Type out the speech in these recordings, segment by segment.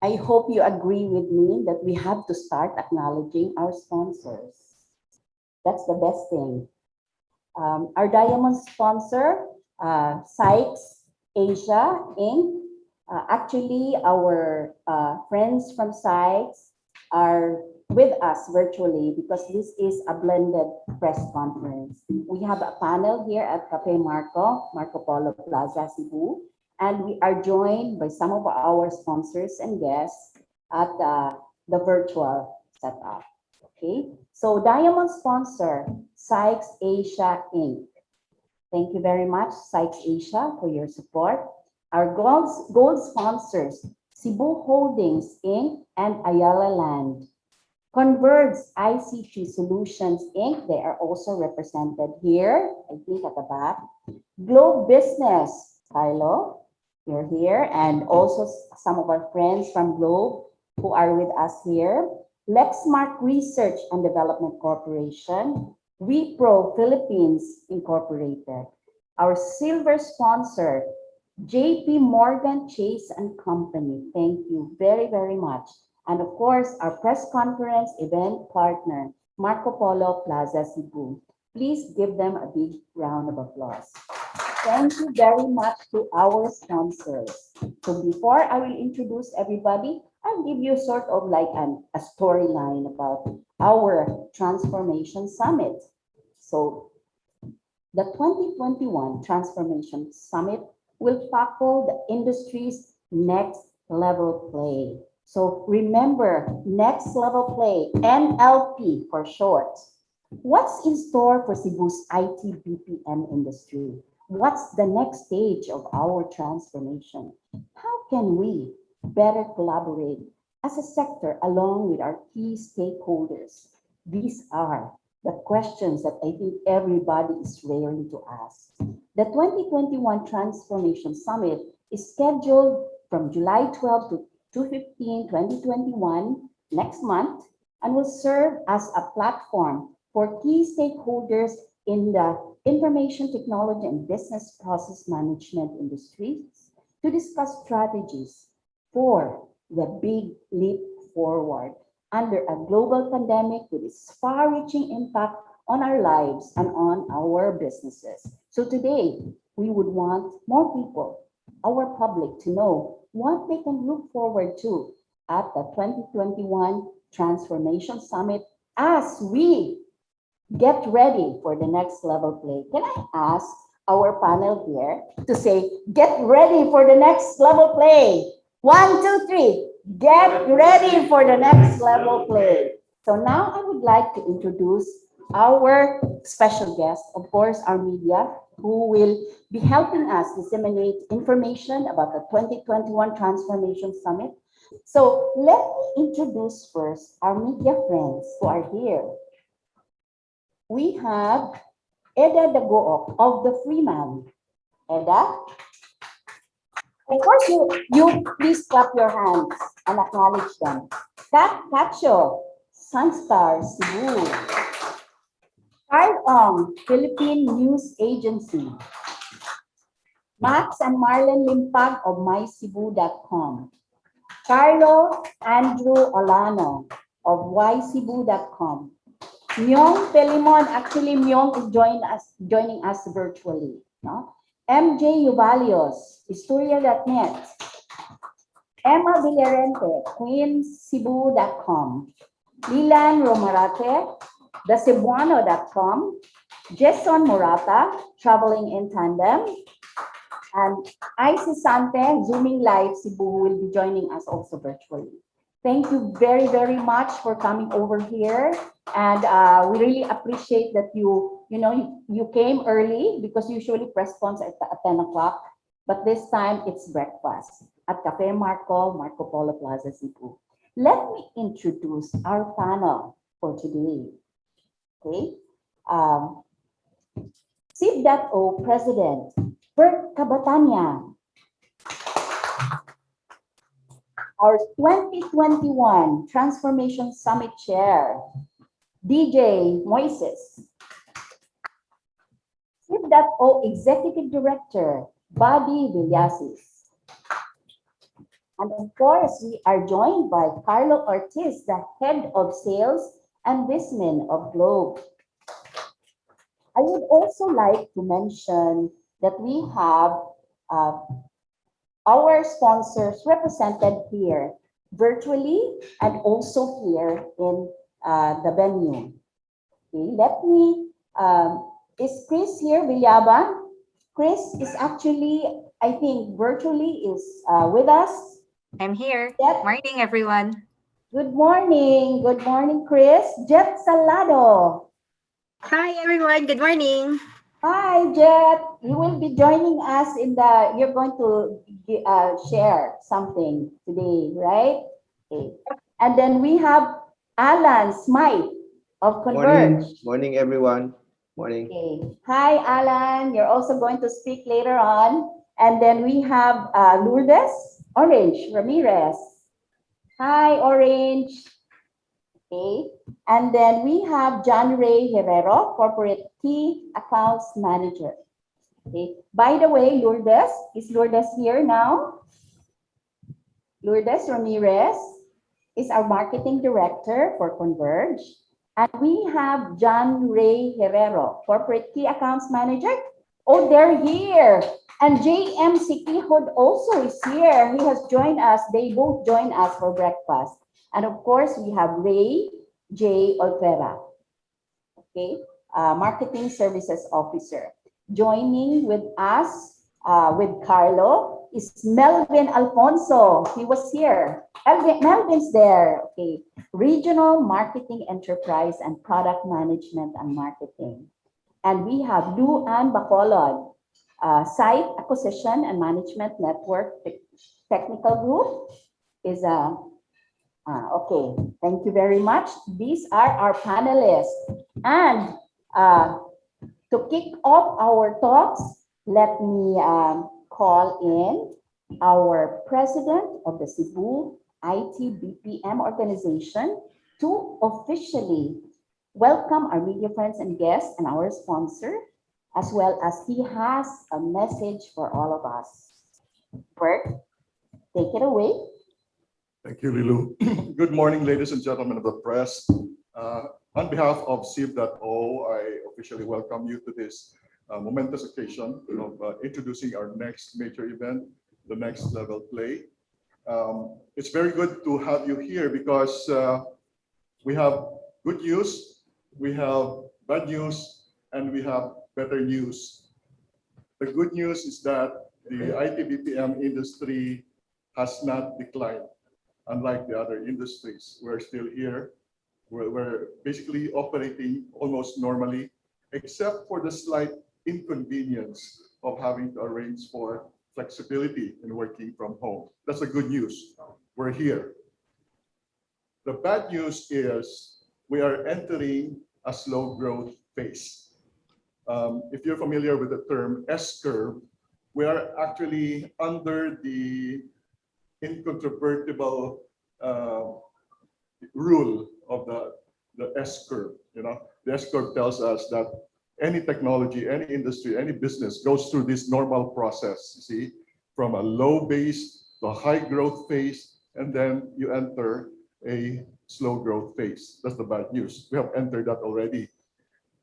I hope you agree with me that we have to start acknowledging our sponsors. That's the best thing. Our diamond sponsor, Sykes Asia Inc. Actually, our friends from Sykes are with us virtually because this is a blended press conference. We have a panel here at Cafe Marco Polo Plaza, Cebu, and we are joined by some of our sponsors and guests at the virtual setup. Okay, so diamond sponsor, Sykes Asia Inc. Thank you very much, Sykes Asia, for your support. Our gold sponsors, Cebu Holdings Inc. and Ayala Land. Converge ICT Solutions Inc. They are also represented here, I think at the back. Globe Business, Carlo, you're here, and also some of our friends from Globe who are with us here. Lexmark Research and Development Corporation, WePro Philippines Incorporated. Our silver sponsor, JP Morgan Chase and Company. Thank you very, very much. And of course, our press conference event partner, Marco Polo Plaza Cebu. Please give them a big round of applause. Thank you very much to our sponsors. So before I will introduce everybody, I'll give you sort of like a storyline about our Transformation Summit. So the 2021 Transformation Summit will tackle the industry's next level play. So remember, next level play, NLP for short. What's in store for Cebu's IT BPM industry? What's the next stage of our transformation? How can we better collaborate as a sector along with our key stakeholders? These are the questions that I think everybody is raring to ask. The 2021 Transformation Summit is scheduled from July 12 to 15, 2021, next month, and will serve as a platform for key stakeholders in the information technology and business process management industries to discuss strategies for the big leap forward under a global pandemic with its far-reaching impact on our lives and on our businesses. So today, we would want more people, our public, to know what they can look forward to at the 2021 Transformation Summit as we get ready for the next level play. Can I ask our panel here to say, get ready for the next level play? 1, 2, 3. Get ready for the next level play. So now I would like to introduce our special guest, of course, our media, who will be helping us disseminate information about the 2021 Transformation Summit. So let me introduce first our media friends who are here. We have Eda Dagook of the Freeman. Eda? Of course, you please clap your hands and acknowledge them. Kat Cacho, Sunstar, Cebu. Carl Ong, Philippine News Agency. Max and Marlon Limpag of mycebu.com. Carlo Andrew Olano of ycebu.com. Myong Pelimon, actually Myong is joining us virtually. No? MJ Yuvalios, Historia.net. Emma Villarente, queencebu.com. Lilan Romarate, thecebuano.com. Jason Morata, Traveling in Tandem. And Icy Sante, Zooming Live Cebu, who will be joining us also virtually. Thank you very, very much for coming over here. And we really appreciate that you came early because usually press cons at 10 o'clock. But this time it's breakfast at Cafe Marco Polo Plaza, Cebu. Let me introduce our panel for today. Okay. CIB.O President Bert Cabatanya. Our 2021 Transformation Summit Chair, DJ Moises. CIB.O Executive Director, Buddy Villasis. And of course, we are joined by Carlo Ortiz, the head of sales and Vismin of Globe. I would also like to mention that we have uh, our sponsors represented here virtually and also here in the venue. Okay, let me, is Chris here, Villaba? Chris is actually, I think, virtually is with us. I'm here. Jet, Morning, everyone. good morning. Good morning, Chris. Jet Salado. Hi everyone, good morning. Hi, Jet. You will be joining us in the, you're going to share something today, right? Okay. And then we have Alan Smythe of Converge. Morning everyone. Morning. Okay. Hi, Alan. You're also going to speak later on. And then we have Lourdes Orange Ramirez. Hi, Orange. Okay. And then we have John Ray Herrero, Corporate Key Accounts Manager. Okay. By the way, Lourdes, is Lourdes here now? Lourdes Ramirez is our Marketing Director for Converge. And we have John Ray Herrero, Corporate Key Accounts Manager. Oh, they're here. And JM Sikihod also is here. He has joined us. They both joined us for breakfast. And of course, we have Ray J. Olvera, okay, Marketing Services Officer. Joining with us, with Carlo, is Melvin Alfonso. He was here. Melvin's there. Okay. Regional Marketing Enterprise and Product Management and Marketing. And we have Lou Ann Bacolod, Site Acquisition and Management Network Technical Group is a okay, thank you very much. These are our panelists. And to kick off our talks, let me call in our president of the Cebu IT BPM organization to officially welcome our media friends and guests and our sponsor, as well as he has a message for all of us. Bert, take it away. Thank you, Lilu. Good morning, ladies and gentlemen of the press. On behalf of CIV.O, I officially welcome you to this momentous occasion of introducing our next major event, the Next Level Play. It's very good to have you here because we have good news, we have bad news, and we have better news. The good news is that the IT BPM industry has not declined. Unlike the other industries, we're still here. We're basically operating almost normally, except for the slight inconvenience of having to arrange for flexibility in working from home. That's the good news. We're here. The bad news is we are entering a slow growth phase. If you're familiar with the term S-curve, we are actually under the incontrovertible rule of the S-curve. The S-curve tells us that any technology, any industry, any business goes through this normal process, you see, from a low base to a high growth phase, and then you enter a slow growth phase. That's the bad news. We have entered that already.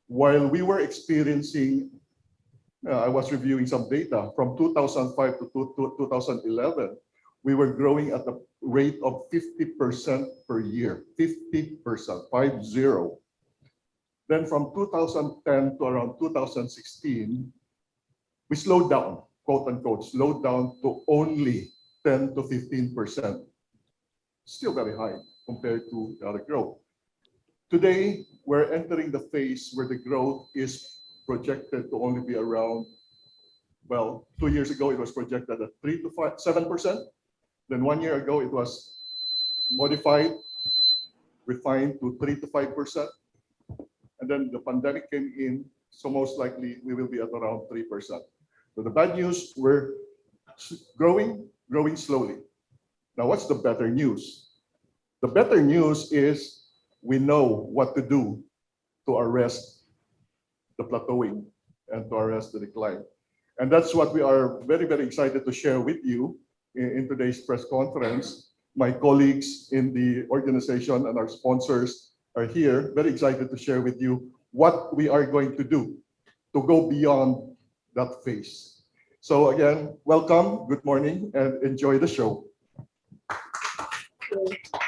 While we were experiencing, I was reviewing some data from 2005 to 2011, we were growing at the rate of 50% per year, 50%, 50. Then from 2010 to around 2016, we slowed down, quote unquote, slowed down to only 10 to 15%. Still very high compared to the other growth. Today, we're entering the phase where the growth is projected to only be around, well, 2 years ago, it was projected at 3 to 7%. Then 1 year ago, it was modified, refined to 3 to 5%. And then the pandemic came in, so most likely we will be at around 3%. So the bad news, we're growing slowly. Now, what's the better news? The better news is we know what to do to arrest the plateauing and to arrest the decline. And that's what we are very, very excited to share with you. in today's press conference. My colleagues in the organization and our sponsors are here, very excited to share with you what we are going to do to go beyond that phase. So again, welcome, good morning, and enjoy the show.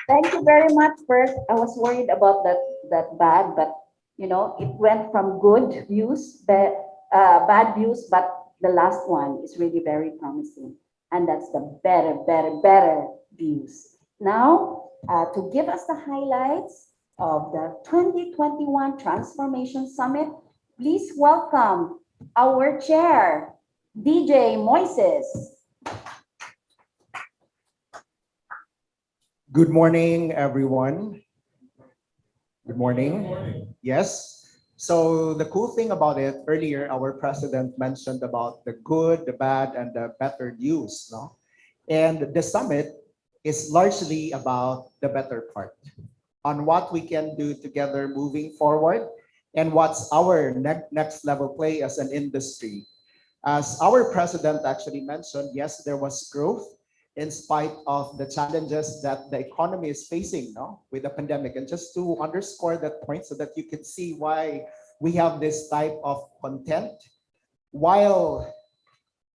Thank you very much. First, I was worried about that bad, but you know, it went from good views, bad views, but the last one is really very promising, and that's the better views. Now, to give us the highlights of the 2021 Transformation Summit, please welcome our chair, DJ Moises. Good morning, everyone. Good morning. Yes. So the cool thing about it, earlier our president mentioned about the good, the bad, and the better news, no? And the summit is largely about the better part, on what we can do together moving forward, and what's our next level play as an industry. As our president actually mentioned, yes, there was growth in spite of the challenges that the economy is facing, no, with the pandemic. And just to underscore that point so that you can see why we have this type of content, while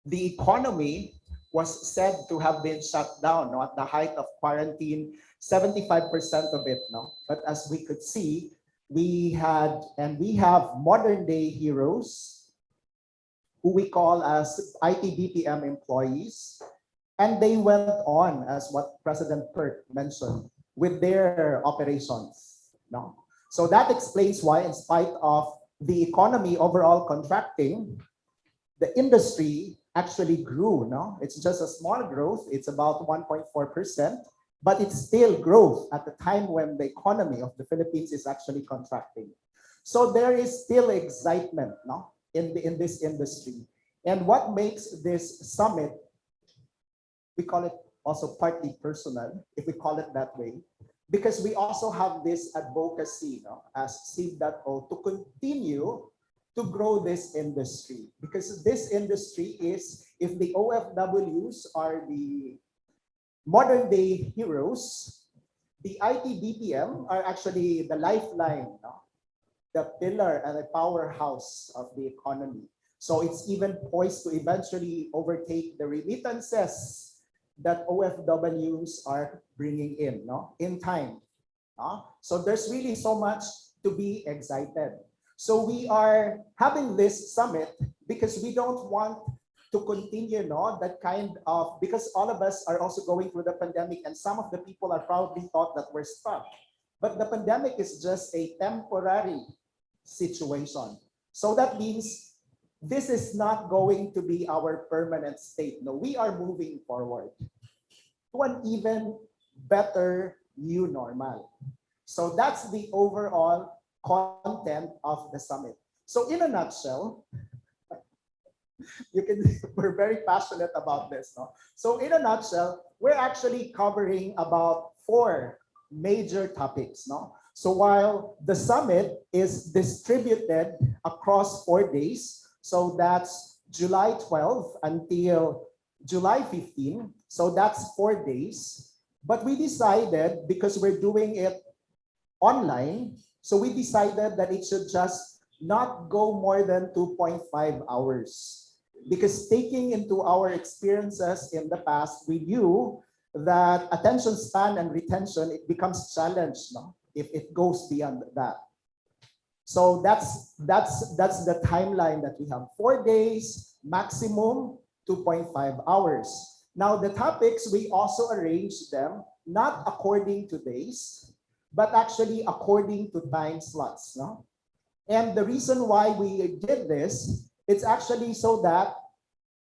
the economy was said to have been shut down, no, at the height of quarantine, 75% of it, no. But as we could see, we have modern day heroes who we call as IT-BPM employees. And they went on, as what President Perk mentioned, with their operations. No? So that explains why, in spite of the economy overall contracting, the industry actually grew. No? It's just a small growth. It's about 1.4%, but it's still growth at the time when the economy of the Philippines is actually contracting. So there is still excitement, no, in this industry. And what makes this summit, we call it also partly personal, if we call it that way, because we also have this advocacy, no, as SIB.O, to continue to grow this industry. Because this industry is, if the OFWs are the modern day heroes, the IT-BPM are actually the lifeline, no, the pillar and the powerhouse of the economy. So it's even poised to eventually overtake the remittances that OFWs are bringing in, no, in time. So there's really so much to be excited. So we are having this summit because we don't want to continue, no, that kind of, because all of us are also going through the pandemic, and some of the people are probably thought that we're stuck. But the pandemic is just a temporary situation. So that means this is not going to be our permanent state. No, we are moving forward to an even better new normal. So that's the overall content of the summit. So in a nutshell, we're very passionate about this. No? So in a nutshell, we're actually covering about 4 major topics. No? So while the summit is distributed across 4 days, so that's July 12 until July 15. So that's 4 days. But we decided, because we're doing it online, so we decided that it should just not go more than 2.5 hours. Because taking into our experiences in the past, we knew that attention span and retention, it becomes challenged, no, if it goes beyond that. So that's the timeline that we have. 4 days, maximum 2.5 hours. Now the topics, we also arrange them not according to days, but actually according to time slots. No? And the reason why we did this, it's actually so that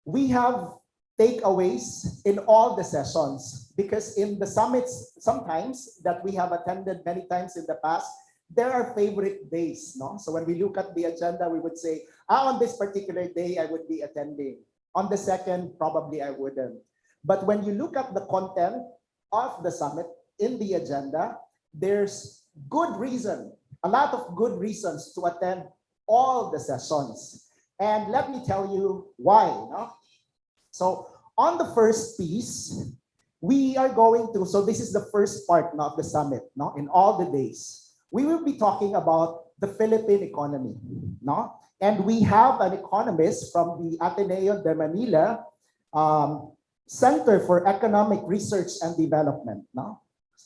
we have takeaways in all the sessions. Because in the summits, sometimes that we have attended many times in the past, there are favorite days, no? So when we look at the agenda, we would say, on this particular day, I would be attending. On the second, probably I wouldn't. But when you look at the content of the summit in the agenda, there's good reason, a lot of good reasons to attend all the sessions. And let me tell you why. No? So On the first piece, we are going to, so this is the first part of the summit, no? In all the days. We will be talking about the Philippine economy, no? And we have an economist from the Ateneo de Manila Center for Economic Research and Development, no?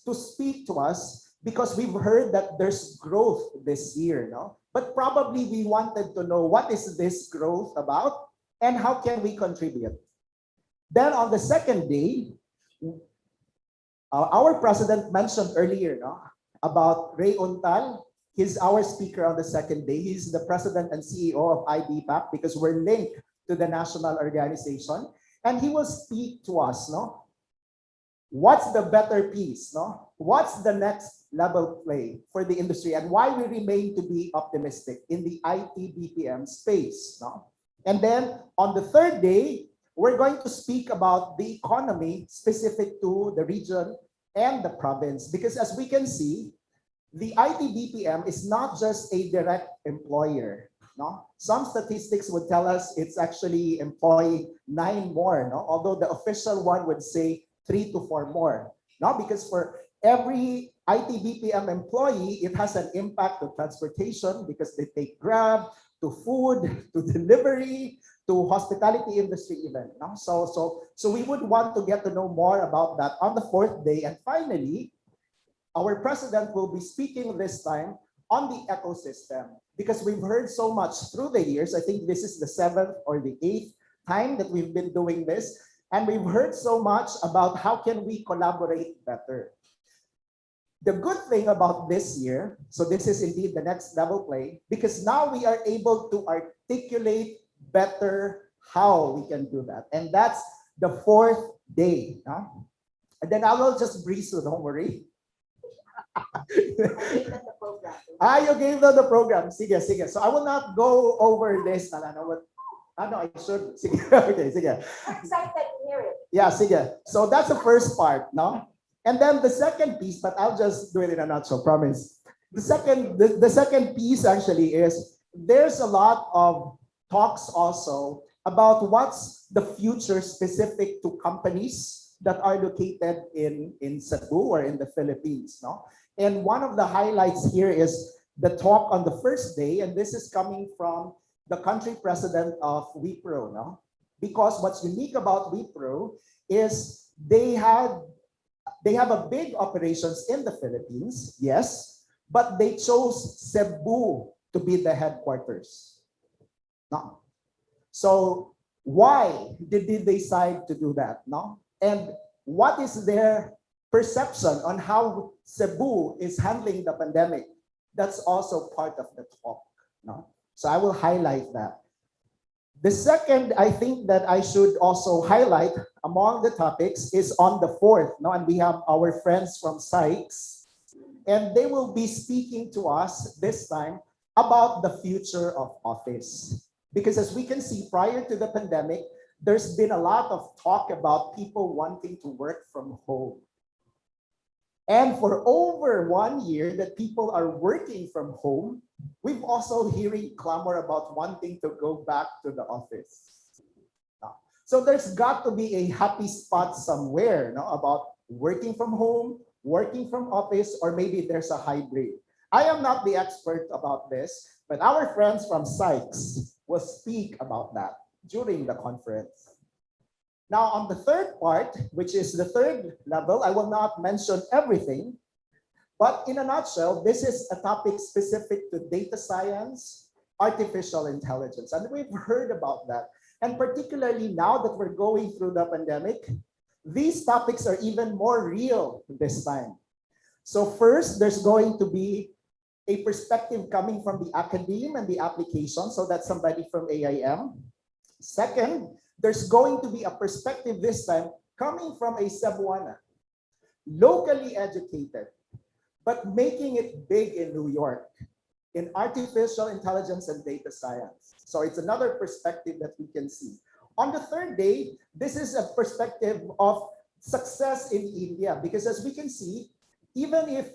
To speak to us because we've heard that there's growth this year, no? But probably we wanted to know what is this growth about and how can we contribute. Then on the second day, our president mentioned earlier, no, about Ray Untal. He's our speaker on the second day. He's the president and CEO of IBPAC because we're linked to the national organization. And he will speak to us, no? What's the better piece, no? What's the next level play for the industry and why we remain to be optimistic in the IT BPM space, no? And then on the third day, we're going to speak about the economy specific to the region and the province because as we can see, the IT BPM is not just a direct employer, no? Some statistics would tell us it's actually employing 9 more, no? Although the official one would say 3 to 4 more, no? Because for every IT BPM employee, it has an impact to transportation because they take Grab, to food, to delivery, to hospitality industry even, no? So we would want to get to know more about that on the fourth day. And finally, our president will be speaking this time on the ecosystem because we've heard so much through the years. I think this is the 7th or the 8th time that we've been doing this. And we've heard so much about how can we collaborate better. The good thing about this year, so this is indeed the next level play, because now we are able to articulate better how we can do that. And that's the fourth day. Huh? And then I will just breeze through, don't worry. You gave them the program. Sige, sige. So I will not go over this. No, I should. Sige. Okay, sige. I'm excited to hear it. Yeah, sige. So that's the first part, no? And then the second piece, but I'll just do it in a nutshell, promise. The second piece actually is there's a lot of talks also about what's the future specific to companies that are located in Cebu or in the Philippines, no? And one of the highlights here is the talk on the first day, and this is coming from the country president of Wipro, no? Because what's unique about Wipro is they have a big operations in the Philippines, yes, but they chose Cebu to be the headquarters. No. So why did they decide to do that? No? And what is their perception on how Cebu is handling the pandemic? That's also part of the talk. No? So I will highlight that. The second, I think that I should also highlight among the topics is on the 4th. No? And we have our friends from Sykes, and they will be speaking to us this time about the future of office. Because as we can see, prior to the pandemic, there's been a lot of talk about people wanting to work from home. And for over 1 year that people are working from home, we've also hearing clamor about wanting to go back to the office. So there's got to be a happy spot somewhere, no, about working from home, working from office, or maybe there's a hybrid. I am not the expert about this, but our friends from Sykes will speak about that during the conference. Now, on the third part, which is the third level, I will not mention everything, but in a nutshell, this is a topic specific to data science, artificial intelligence, and we've heard about that. And particularly now that we're going through the pandemic, these topics are even more real this time. So first, there's going to be a perspective coming from the academe and the application, so that's somebody from AIM. Second, there's going to be a perspective this time coming from a Cebuana, locally educated, but making it big in New York, in artificial intelligence and data science. So it's another perspective that we can see. On the third day, this is a perspective of success in India, because as we can see, even if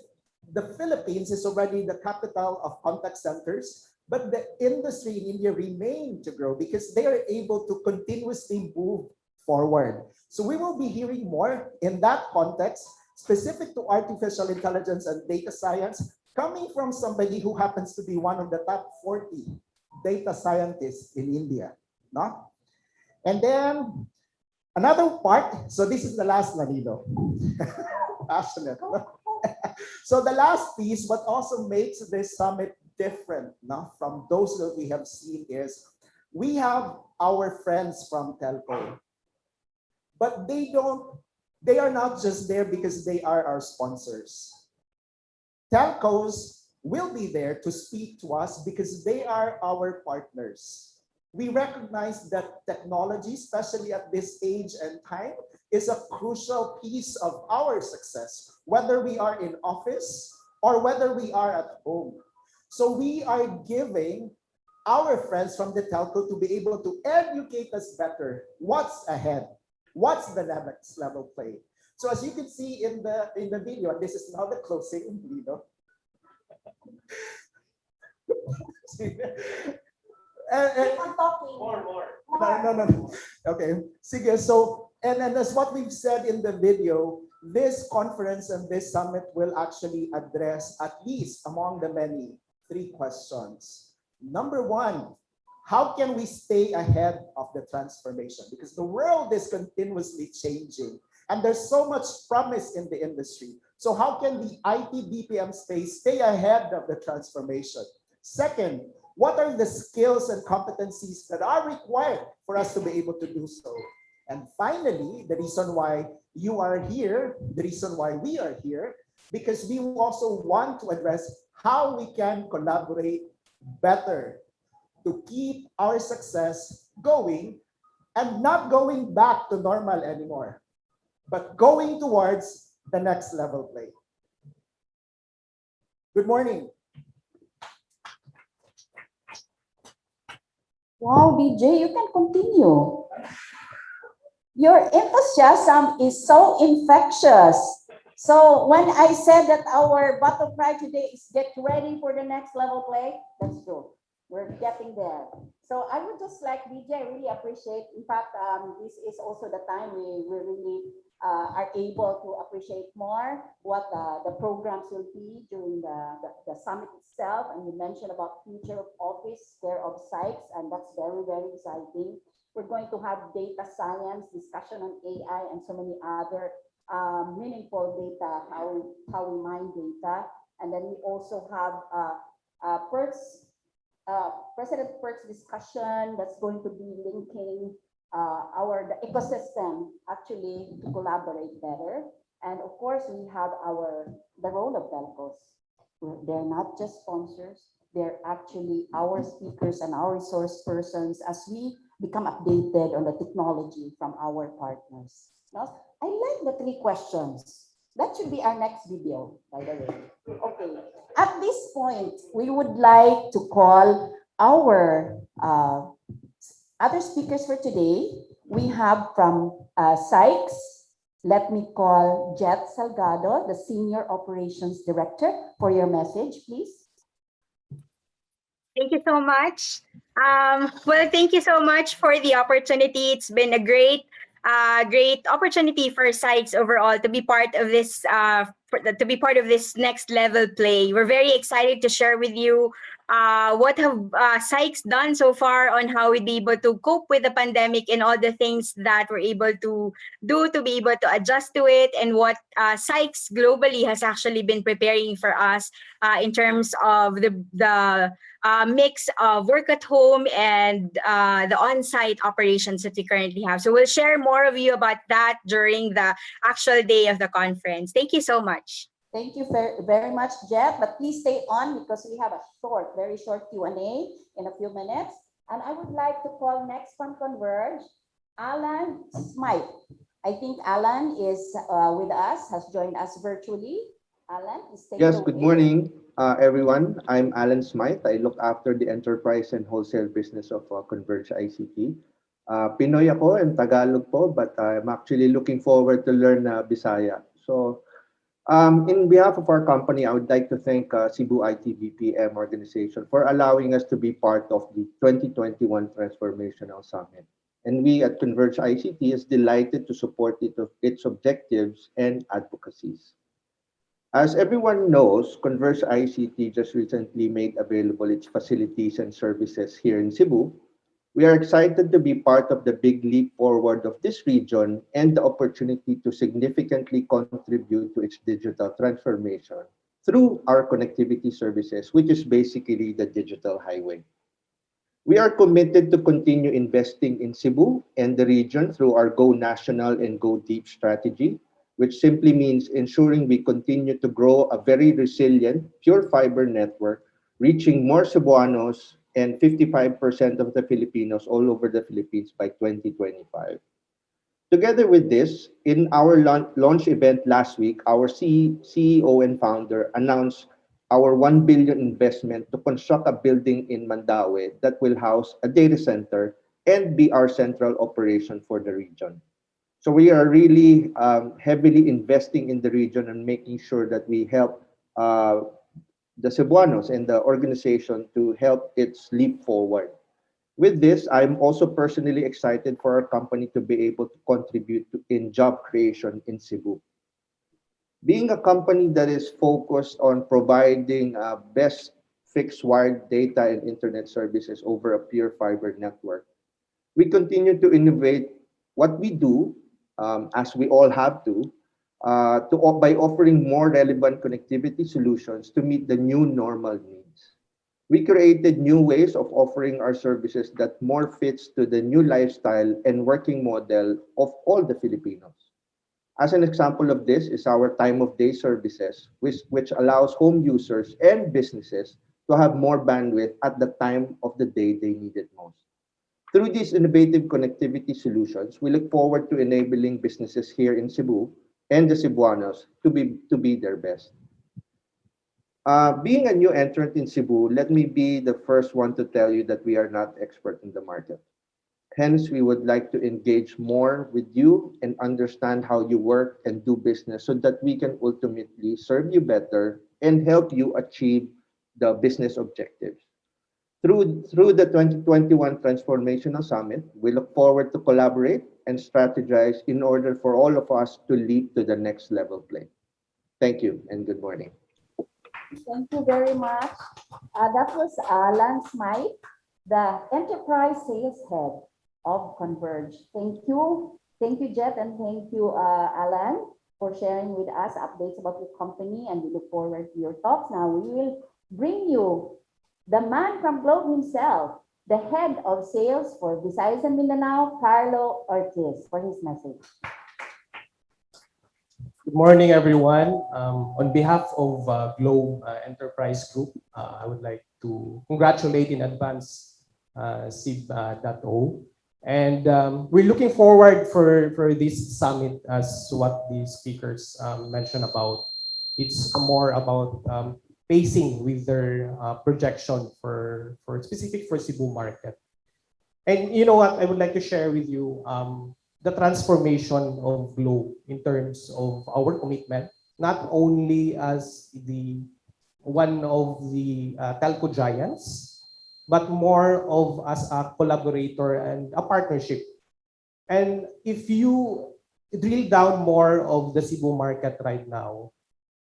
the Philippines is already the capital of contact centers, but the industry in India remain to grow because they are able to continuously move forward. So we will be hearing more in that context, specific to artificial intelligence and data science, coming from somebody who happens to be one of the top 40 data scientists in India. No? And then another part, so this is the last, Nalino. Passionate. No? So the last piece, what also makes this summit different, no, from those that we have seen is we have our friends from telco, but they are not just there because they are our sponsors. Telcos will be there to speak to us because they are our partners. We recognize that technology, especially at this age and time, is a crucial piece of our success, whether we are in office or whether we are at home. So we are giving our friends from the telco to be able to educate us better. What's ahead? What's the next level play? So as you can see in the video, and this is now the closing, Lino. Keep on talking. No. Okay. Sige, so, and as what we've said in the video, this conference and this summit will actually address, at least among the many, 3 questions. Number 1, how can we stay ahead of the transformation? Because the world is continuously changing and there's so much promise in the industry. So how can the IT BPM space stay ahead of the transformation? Second, what are the skills and competencies that are required for us to be able to do so? And finally, the reason why you are here, the reason why we are here, because we also want to address how we can collaborate better to keep our success going and not going back to normal anymore, but going towards the next level play. Good morning. Wow, DJ, you can continue. Your enthusiasm is so infectious. So when I said that our bottom cry today is get ready for the next level play, that's true. We're getting there. So I would just like DJ, really appreciate. In fact, this is also the time we really are able to appreciate more what the programs will be during the summit itself. And you mentioned about future of office, care of sites, and that's very, very exciting. We're going to have data science, discussion on AI, and so many other meaningful data, how we mine data. And then we also have President Perks discussion that's going to be linking the ecosystem actually to collaborate better. And of course, we have the role of telcos. They're not just sponsors, they're actually our speakers and our resource persons as we become updated on the technology from our partners. Now, I like the 3 questions. That should be our next video, by the way. Okay. At this point, we would like to call our other speakers for today. We have from Sykes, let me call Jet Salgado, the Senior Operations Director, for your message, please. Thank you so much. Well, thank you so much for the opportunity. It's been a great opportunity for Sykes overall to be part of this next level play. We're very excited to share with you what have Sykes done so far on how we'd be able to cope with the pandemic and all the things that we're able to do to be able to adjust to it, and what Sykes globally has actually been preparing for us in terms of the mix of work at home and the on-site operations that we currently have. So we'll share more of you about that during the actual day of the conference. Thank you so much. Thank you very much, Jeff. But please stay on because we have a very short Q&A in a few minutes. And I would like to call next from Converge, Alan Smythe. I think Alan is with us, has joined us virtually. Alan, please take Yes, it good away. morning, everyone. I'm Alan Smythe. I look after the enterprise and wholesale business of Converge ICT. Pinoy ako and Tagalog po, but I'm actually looking forward to learn Bisaya. So, in behalf of our company, I would like to thank Cebu IT BPM organization for allowing us to be part of the 2021 Transformational Summit. and we at Converge ICT is delighted to support its objectives and advocacies. As everyone knows, Converge ICT just recently made available its facilities and services here in Cebu. We are excited to be part of the big leap forward of this region and the opportunity to significantly contribute to its digital transformation through our connectivity services, which is basically the digital highway. We are committed to continue investing in Cebu and the region through our Go National and Go Deep strategy, which simply means ensuring we continue to grow a very resilient, pure fiber network, reaching more Cebuanos and 55% of the Filipinos all over the Philippines by 2025. Together with this, in our launch event last week, our CEO and founder announced our 1 billion investment to construct a building in Mandaue that will house a data center and be our central operation for the region. So we are really heavily investing in the region and making sure that we help the Cebuanos and the organization to help its leap forward. With this, I'm also personally excited for our company to be able to contribute in job creation in Cebu. Being a company that is focused on providing best fixed wired data and internet services over a pure fiber network, we continue to innovate what we do, as we all have to by offering more relevant connectivity solutions to meet the new normal needs. We created new ways of offering our services that more fits to the new lifestyle and working model of all the Filipinos. As an example of this is our time of day services, which allows home users and businesses to have more bandwidth at the time of the day they need it most. Through these innovative connectivity solutions, we look forward to enabling businesses here in Cebu and the Cebuanos to be their best. Being a new entrant in Cebu, let me be the first one to tell you that we are not expert in the market. Hence, we would like to engage more with you and understand how you work and do business so that we can ultimately serve you better and help you achieve the business objectives. Through the 2021 Transformational Summit, we look forward to collaborate and strategize in order for all of us to leap to the next level play. Thank you and good morning. Thank you very much. That was Alan Smythe, the Enterprise Sales Head of Converge. Thank you. Thank you, Jet, and thank you, Alan, for sharing with us updates about your company, and we look forward to your talks. Now, we will bring you the man from Globe himself, the head of sales for Visayas and Mindanao, Carlo Ortiz, for his message. Good morning, everyone. On behalf of Globe Enterprise Group, I would like to congratulate in advance SIB.O. And we're looking forward for this summit, as what the speakers mentioned about. It's more about pacing with their projection for specific for Cebu market. And you know what, I would like to share with you the transformation of Globe in terms of our commitment, not only as the one of the telco giants, but more of as a collaborator and a partnership. And if you drill down more of the Cebu market right now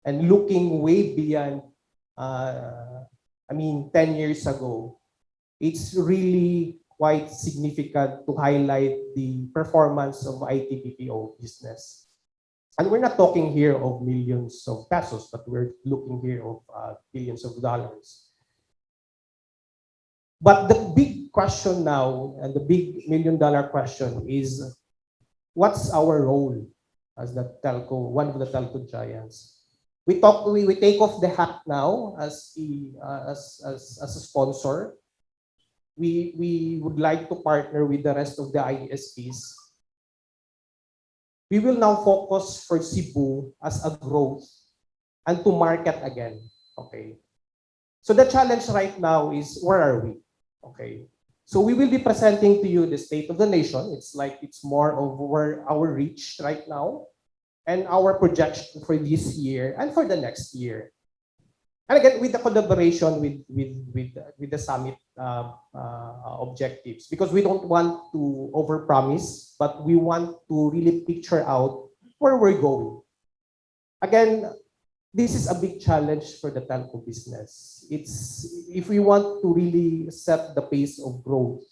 and looking way beyond, 10 years ago, it's really quite significant to highlight the performance of IT BPO business. And we're not talking here of millions of pesos, but we're looking here of billions of dollars. But the big question now, and the big $1 million question is, what's our role as the telco, one of the telco giants? We take off the hat now as a sponsor. We would like to partner with the rest of the ISPs. We will now focus for Cebu as a growth and to market again. Okay. So the challenge right now is, where are we? Okay. So we will be presenting to you the state of the nation. It's more of where our reach right now and our projection for this year and for the next year. And again, with the collaboration with the summit objectives, because we don't want to overpromise, but we want to really picture out where we're going. Again, this is a big challenge for the telco business. It's if we want to really set the pace of growth,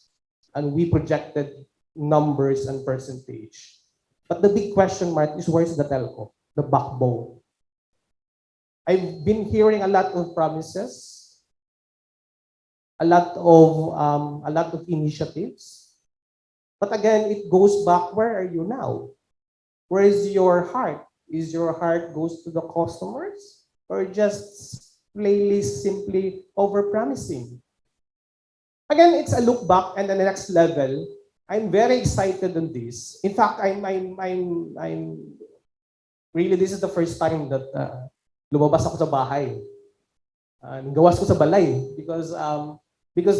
and we projected numbers and percentage. But the big question mark is, where's the telco, the backbone? I've been hearing a lot of promises, a lot of initiatives. But again, it goes back, where are you now? Where is your heart? Is your heart goes to the customers, or just plainly simply over-promising? Again, it's a look back and the next level. I'm very excited on this. In fact, I'm really, this is the first time that lumabas ako sa bahay. Gawas ko sa balay because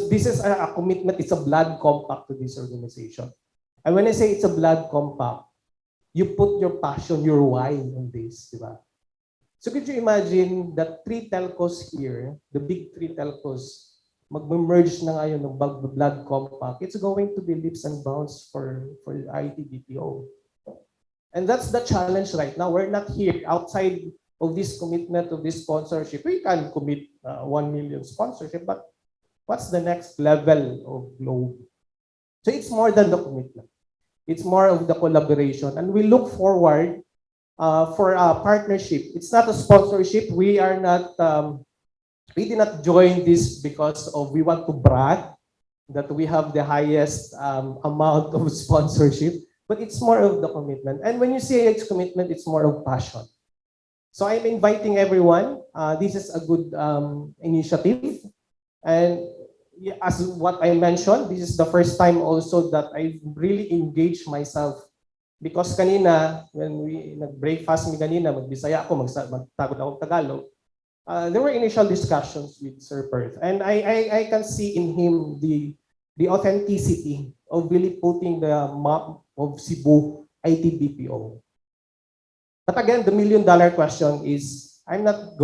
this is a commitment. It's a blood compact to this organization. And when I say it's a blood compact, you put your passion, your why on this, di ba? So could you imagine that three telcos here, the big three telcos, mag-merge na ngayon ng blood compact? It's going to be leaps and bounds for IT BPO. And that's the challenge right now. We're not here outside of this commitment of this sponsorship. We can commit 1 million sponsorship, but what's the next level of globe? So it's more than the commitment. It's more of the collaboration, and we look forward for a partnership. It's not a sponsorship. We are not. We did not join this because of we want to brag that we have the highest amount of sponsorship, but it's more of the commitment. And when you say it's commitment, it's more of passion. So I'm inviting everyone. This is a good initiative. And as what I mentioned, this is the first time also that I really engaged myself. Because kanina, when we nag-breakfast mi kanina, mag-Bisaya ako, magtagod ako Tagalog, there were initial discussions with Sir Perth. And I can see in him the authenticity of really putting the map of Cebu IT BPO. But again, the million-dollar question is, I'm not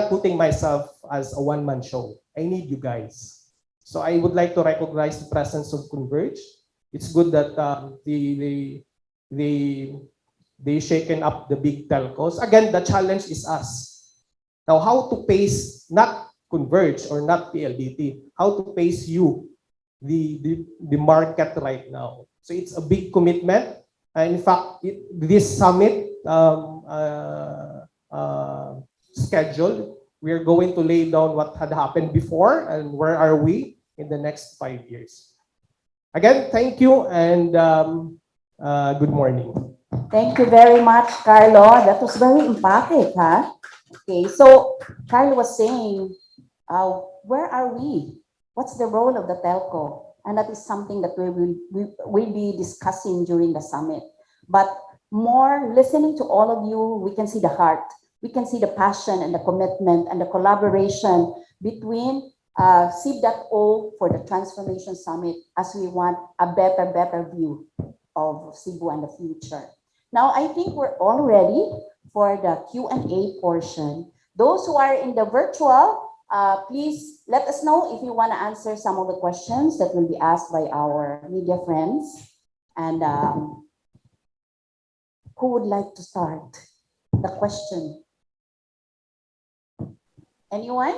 putting myself as a one-man show. I need you guys. So I would like to recognize the presence of Converge. It's good that they shaken up the big telcos. Again, the challenge is us. Now, how to pace, not Converge or not PLDT, how to pace you, the market right now. So it's a big commitment. In fact, this summit schedule, we are going to lay down what had happened before and where are we in the next 5 years. Again, thank you and good morning. Thank you very much, Carlo. That was very emphatic, huh? Okay, so Carlo was saying, where are we? What's the role of the telco? And that is something that we will be discussing during the summit. But more listening to all of you, we can see the heart. We can see the passion and the commitment and the collaboration between CIB.O for the Transformation Summit as we want a better view of Cebu and the future. Now, I think we're all ready for the Q&A portion. Those who are in the virtual, please let us know if you want to answer some of the questions that will be asked by our media friends. And who would like to start the question? Anyone?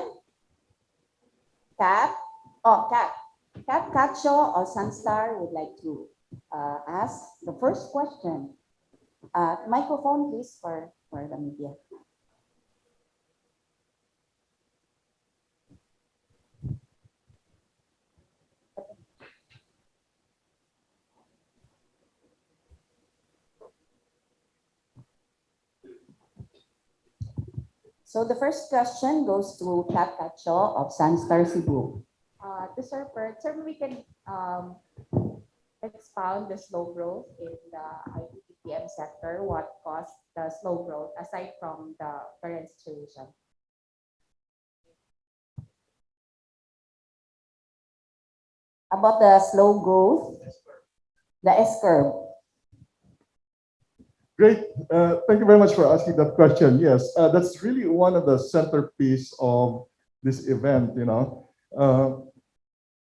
Kat? Oh, Kat. Kat Kacho or Sunstar would like to ask the first question. Microphone, please, for the media. So the first question goes to Kat Kacho of Sunstar Cebu. To Sir Perth, sir, we can expound the slow growth in the IT sector. What caused the slow growth aside from the current situation? About the slow growth, the S curve. Great. Thank you very much for asking that question. Yes, that's really one of the centerpiece of this event.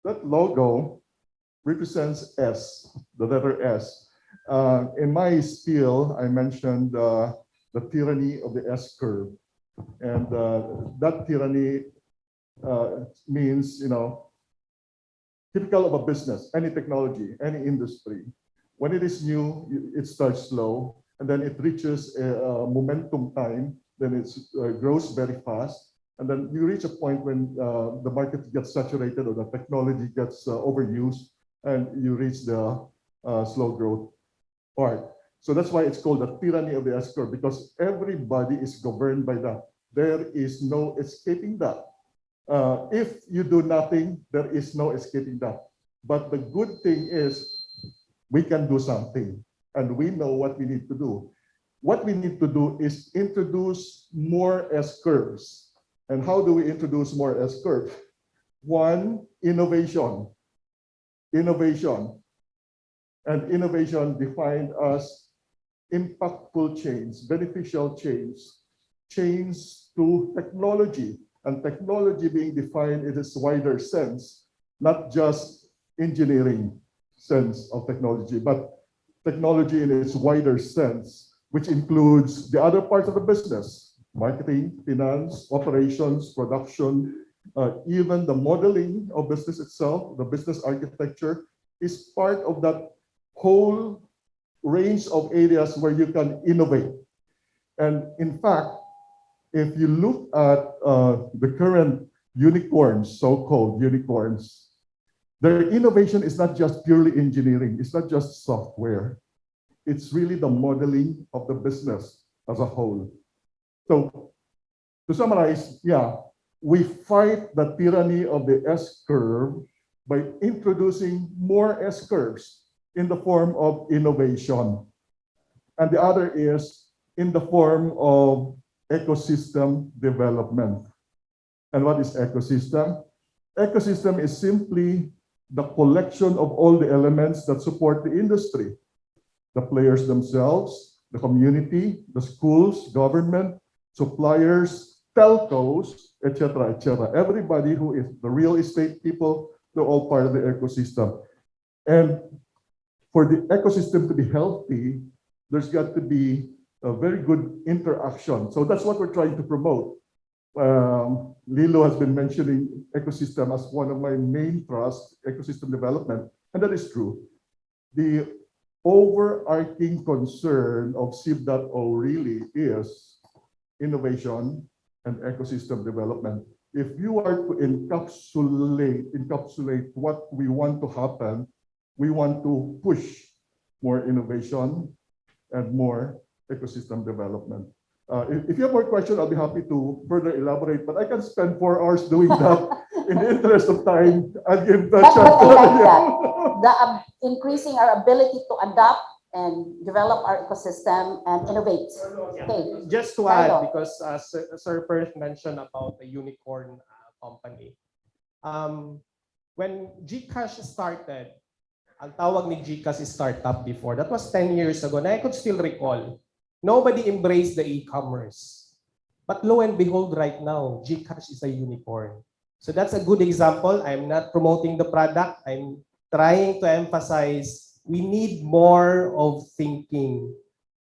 That logo represents S, the letter S. In my spiel, I mentioned the tyranny of the S curve, and that tyranny means, typical of a business, any technology, any industry. When it is new, it starts slow, and then it reaches a momentum time, then it grows very fast, and then you reach a point when the market gets saturated or the technology gets overused, and you reach the slow growth part. So that's why it's called the tyranny of the S curve, because everybody is governed by that. There is no escaping that. If you do nothing, there is no escaping that. But the good thing is we can do something, and we know what we need to do. What we need to do is introduce more S curves. And how do we introduce more S curves? One, innovation. Innovation. And innovation defined as impactful change, beneficial change, change to technology. And technology being defined in its wider sense, not just engineering sense of technology, but technology in its wider sense, which includes the other parts of the business, marketing, finance, operations, production, even the modeling of business itself, the business architecture is part of that whole range of areas where you can innovate. And in fact, if you look at the current unicorns, so-called unicorns, their innovation is not just purely engineering, it's not just software. It's really the modeling of the business as a whole. So to summarize, yeah, we fight the tyranny of the S curve by introducing more S curves in the form of innovation. And the other is in the form of ecosystem development. And what is ecosystem? Ecosystem is simply the collection of all the elements that support the industry. The players themselves, the community, the schools, government, suppliers, telcos, etc., etc. Everybody who is the real estate people, they're all part of the ecosystem. And for the ecosystem to be healthy, there's got to be a very good interaction. So that's what we're trying to promote. Lilo has been mentioning ecosystem as one of my main thrusts, ecosystem development, and that is true. The overarching concern of CIV.O really is innovation and ecosystem development. If you are to encapsulate what we want to happen, we want to push more innovation and more ecosystem development. If you have more questions, I'll be happy to further elaborate, but I can spend 4 hours doing that. In the interest of time, I'll give the But chance I to like you. that. Increasing our ability to adapt and develop our ecosystem and innovate. Okay. Just to Carlo. add, because Sir first mentioned about the unicorn company. When GCash started, ang tawag ni GCash is startup before. That was 10 years ago. And I could still recall, nobody embraced the e-commerce. But lo and behold, right now, GCash is a unicorn. So that's a good example. I'm not promoting the product. I'm trying to emphasize we need more of thinking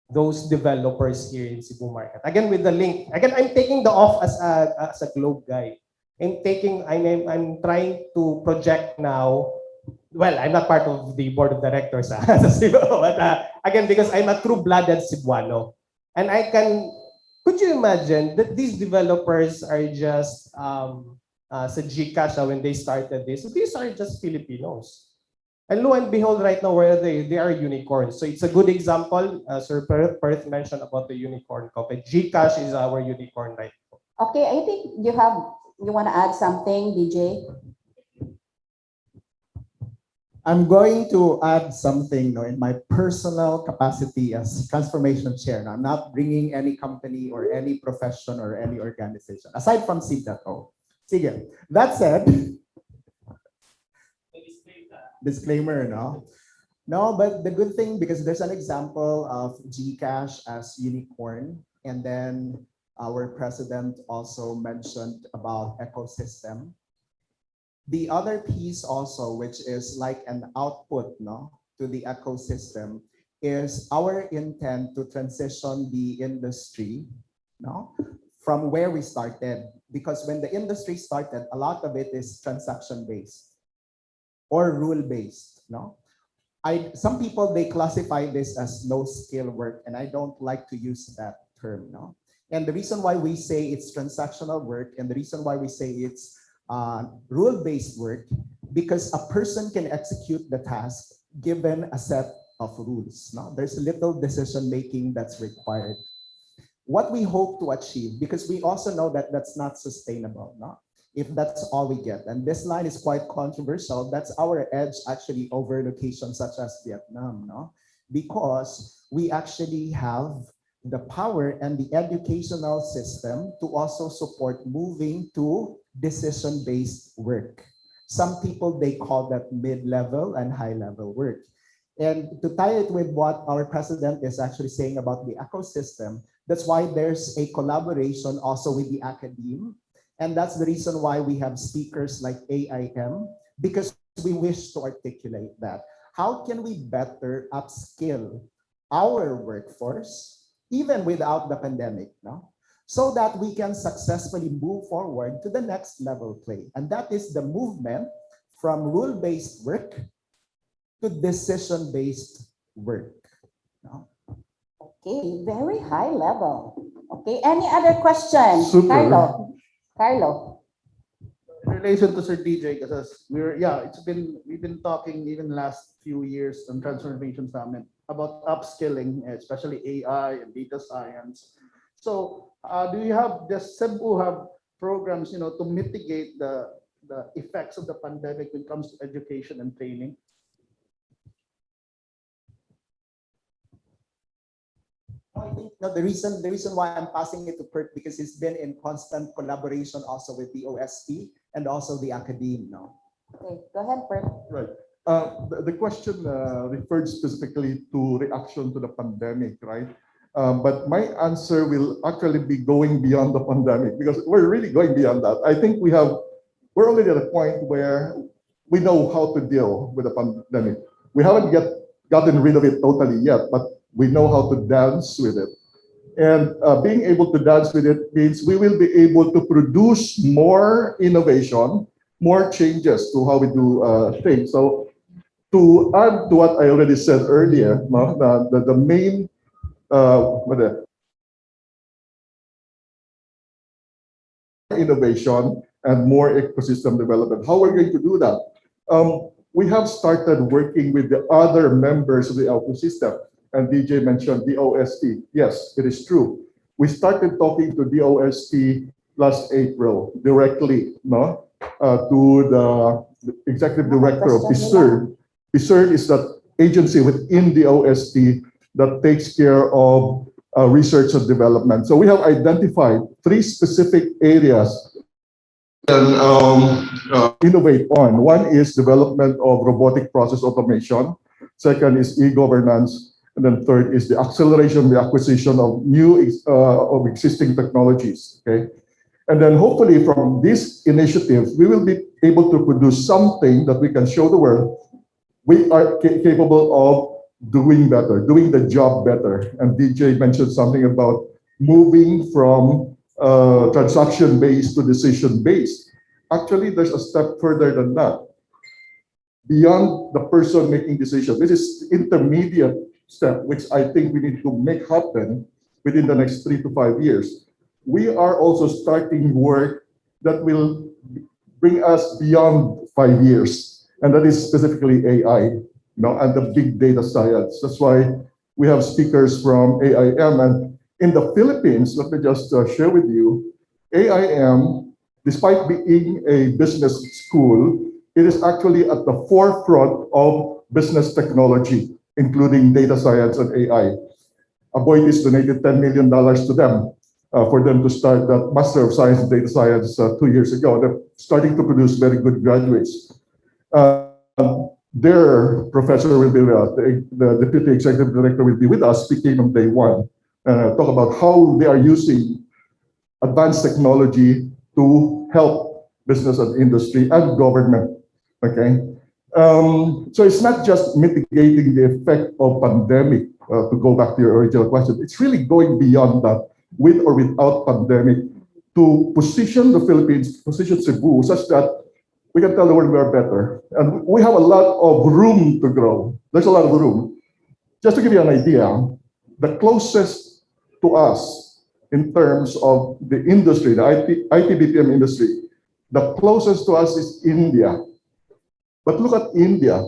those developers here in Cebu market. Again, with the link. Again, I'm taking the off as a globe guy. I'm trying to project now. Well, I'm not part of the board of directors, but again, because I'm a true-blooded Cebuano. And could you imagine that these developers are just sa GCash when they started this? So these are just Filipinos. And lo and behold, right now, where are they? They are unicorns. So it's a good example. Sir Perth mentioned about the unicorn company. GCash is our unicorn right now. Okay, I think you want to add something, DJ? I'm going to add something in my personal capacity as transformation chair. Now, I'm not bringing any company or any profession or any organization, aside from CIV.O. Sige. That said, disclaimer, no? No, but the good thing, because there's an example of Gcash as unicorn, and then our president also mentioned about ecosystem. The other piece also, which is like an output, no, to the ecosystem, is our intent to transition the industry, no, from where we started. Because when the industry started, a lot of it is transaction based or rule based, no. Some people, they classify this as low skill work, and I don't like to use that term, no. And the reason why we say it's transactional work, and the reason why we say it's rule-based work, because a person can execute the task given a set of rules. No? There's little decision making that's required. What we hope to achieve, because we also know that that's not sustainable, no? If that's all we get. And this line is quite controversial. That's our edge actually over locations such as Vietnam, no? Because we actually have the power and the educational system to also support moving to decision-based work. Some people, they call that mid-level and high-level work. And to tie it with what our president is actually saying about the ecosystem, that's why there's a collaboration also with the academe. And that's the reason why we have speakers like AIM, because we wish to articulate that. How can we better upskill our workforce, even without the pandemic, no? So that we can successfully move forward to the next level play. And that is the movement from rule-based work to decision-based work. No? Okay, very high level. Okay, any other questions? Super. Carlo. In relation to Sir DJ, because we've been talking even last few years on Transformation Summit about upskilling, especially AI and data science. So do you have, does Cebu have programs, to mitigate the effects of the pandemic when it comes to education and training? I think the reason why I'm passing it to Kurt, because he's been in constant collaboration also with the OST and also the academe now. Okay, go ahead, Kurt. Right. The question referred specifically to reaction to the pandemic, right? But my answer will actually be going beyond the pandemic, because we're really going beyond that. I think we're already at a point where we know how to deal with the pandemic. We haven't yet gotten rid of it totally yet, but we know how to dance with it. And being able to dance with it means we will be able to produce more innovation, more changes to how we do things. So to add to what I already said earlier, the main innovation and more ecosystem development. How we're going to do that? We have started working with the other members of the ecosystem. And DJ mentioned DOST. Yes, it is true. We started talking to DOST last April directly, to the executive director of PSERD. PSERD is that agency within the OST that takes care of research and development. So we have identified 3 specific areas and innovate on. One is development of robotic process automation. Second is e-governance. And then third is the acceleration, the acquisition of new of existing technologies. Okay, and then hopefully from these initiatives, we will be able to produce something that we can show the world we are capable of doing better, doing the job better. And DJ mentioned something about moving from transaction-based to decision-based. Actually, there's a step further than that. Beyond the person making decisions, this is intermediate step, which I think we need to make happen within the next 3 to 5 years. We are also starting work that will bring us beyond 5 years, and that is specifically AI, and the big data science. That's why we have speakers from AIM, and in the Philippines, let me just share with you, AIM, despite being a business school, it is actually at the forefront of business technology, including data science and AI. Aboitiz donated $10 million to them for them to start that Master of Science in Data Science 2 years ago. They're starting to produce very good graduates. their professor will be with us, the deputy executive director will be with us speaking on day one, talk about how they are using advanced technology to help business and industry and government. Okay, so it's not just mitigating the effect of pandemic. To go back to your original question, it's really going beyond that, with or without pandemic, to position the Philippines, position Cebu such that we can tell the world we are better. And we have a lot of room to grow. There's a lot of room. Just to give you an idea, the closest to us in terms of the industry, the IT BPM industry, the closest to us is India. But look at India.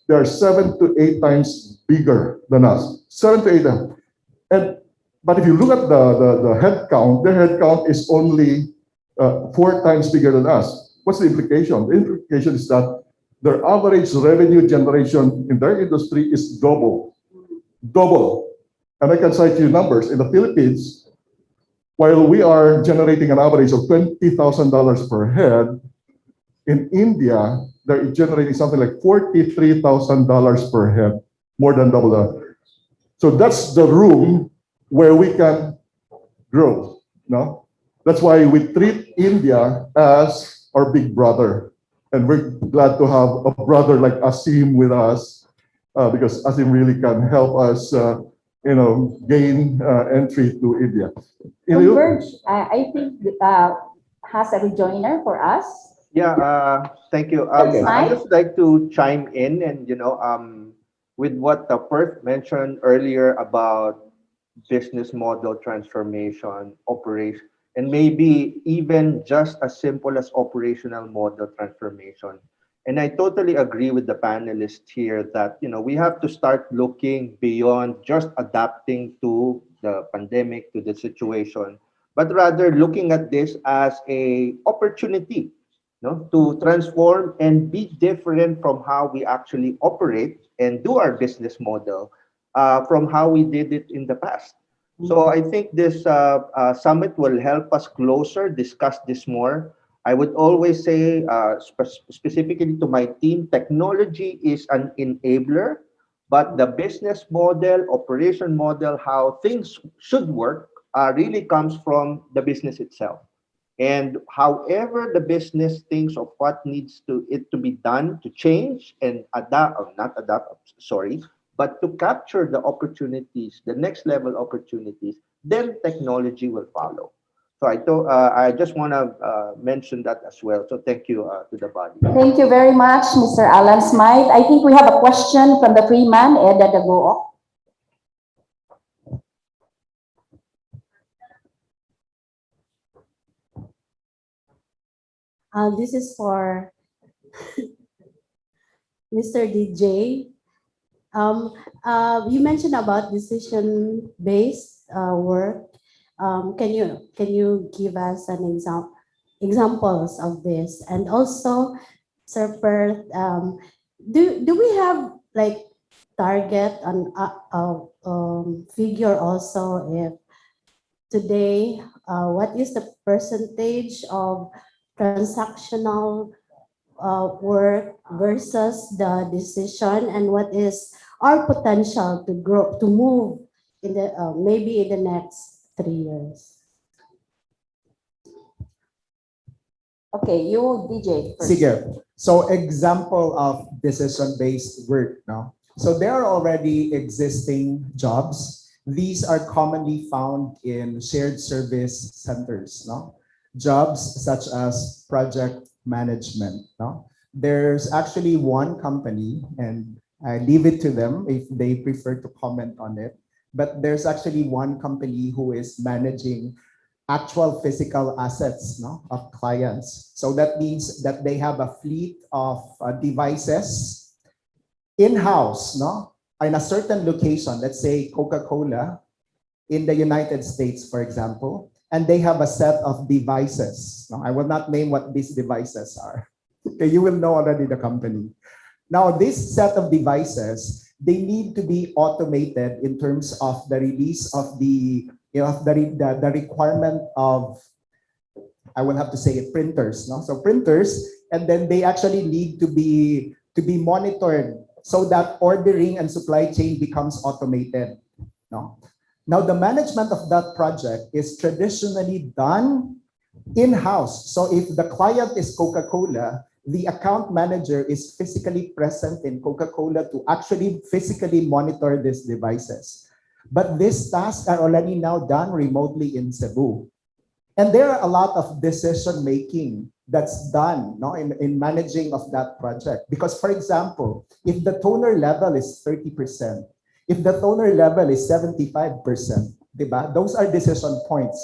They are 7 to 8 times bigger than us. 7 to 8 times. But if you look at the head count, their head count is only 4 times bigger than us. What's the implication? The implication is that their average revenue generation in their industry is double. Double. And I can cite you numbers. In the Philippines, while we are generating an average of $20,000 per head, in India, they're generating something like $43,000 per head, more than double that. So that's the room where we can grow. No? That's why we treat India as our big brother. And we're glad to have a brother like Asim with us, because Asim really can help us gain entry to India. Converge, I think, has a rejoiner for us. Yeah, thank you. Okay. I'd just like to chime in and, with what the Perth mentioned earlier about business model transformation, operation, and maybe even just as simple as operational model transformation. And I totally agree with the panelists here that, we have to start looking beyond just adapting to the pandemic, to the situation, but rather looking at this as a opportunity, to transform and be different from how we actually operate and do our business model from how we did it in the past. So I think this summit will help us closer discuss this more. I would always say, specifically to my team, technology is an enabler, but the business model, operation model, how things should work really comes from the business itself. And however the business thinks of what needs to be done to change and adapt, or not adapt, sorry, but to capture the opportunities, the next level opportunities, then technology will follow. So I just want to mention that as well. So thank you to the body. Thank you very much, Mr. Alan Smythe. I think we have a question from the Freeman, Eda Dagook. This is for Mr. DJ. You mentioned about decision-based work. Can you give us an examples of this? And also, Sir Perth, do we have like target on figure also if today what is the percentage of transactional work versus the decision, and what is our potential to grow, to move in the maybe in the next 3 years? Okay, you DJ first. Sige. So example of decision-based work, no? So there are already existing jobs. These are commonly found in shared service centers, no? Jobs such as project management, no? There's actually one company, and I leave it to them if they prefer to comment on it, but there's actually one company who is managing actual physical assets, no, of clients. So that means that they have a fleet of devices in-house, no, in a certain location, let's say Coca-Cola in the United States, for example, and they have a set of devices. No, I will not name what these devices are. Okay, you will know already the company. Now, this set of devices, they need to be automated in terms of the release of the requirement of, I will have to say it, printers. No? So printers, and then they actually need to be to be monitored so that ordering and supply chain becomes automated. No? Now, the management of that project is traditionally done in-house. So if the client is Coca-Cola, the account manager is physically present in Coca-Cola to actually physically monitor these devices. But these tasks are already now done remotely in Cebu. And there are a lot of decision making that's done, no, in managing of that project. Because, for example, if the toner level is 30%, if the toner level is 75%, diba? Those are decision points.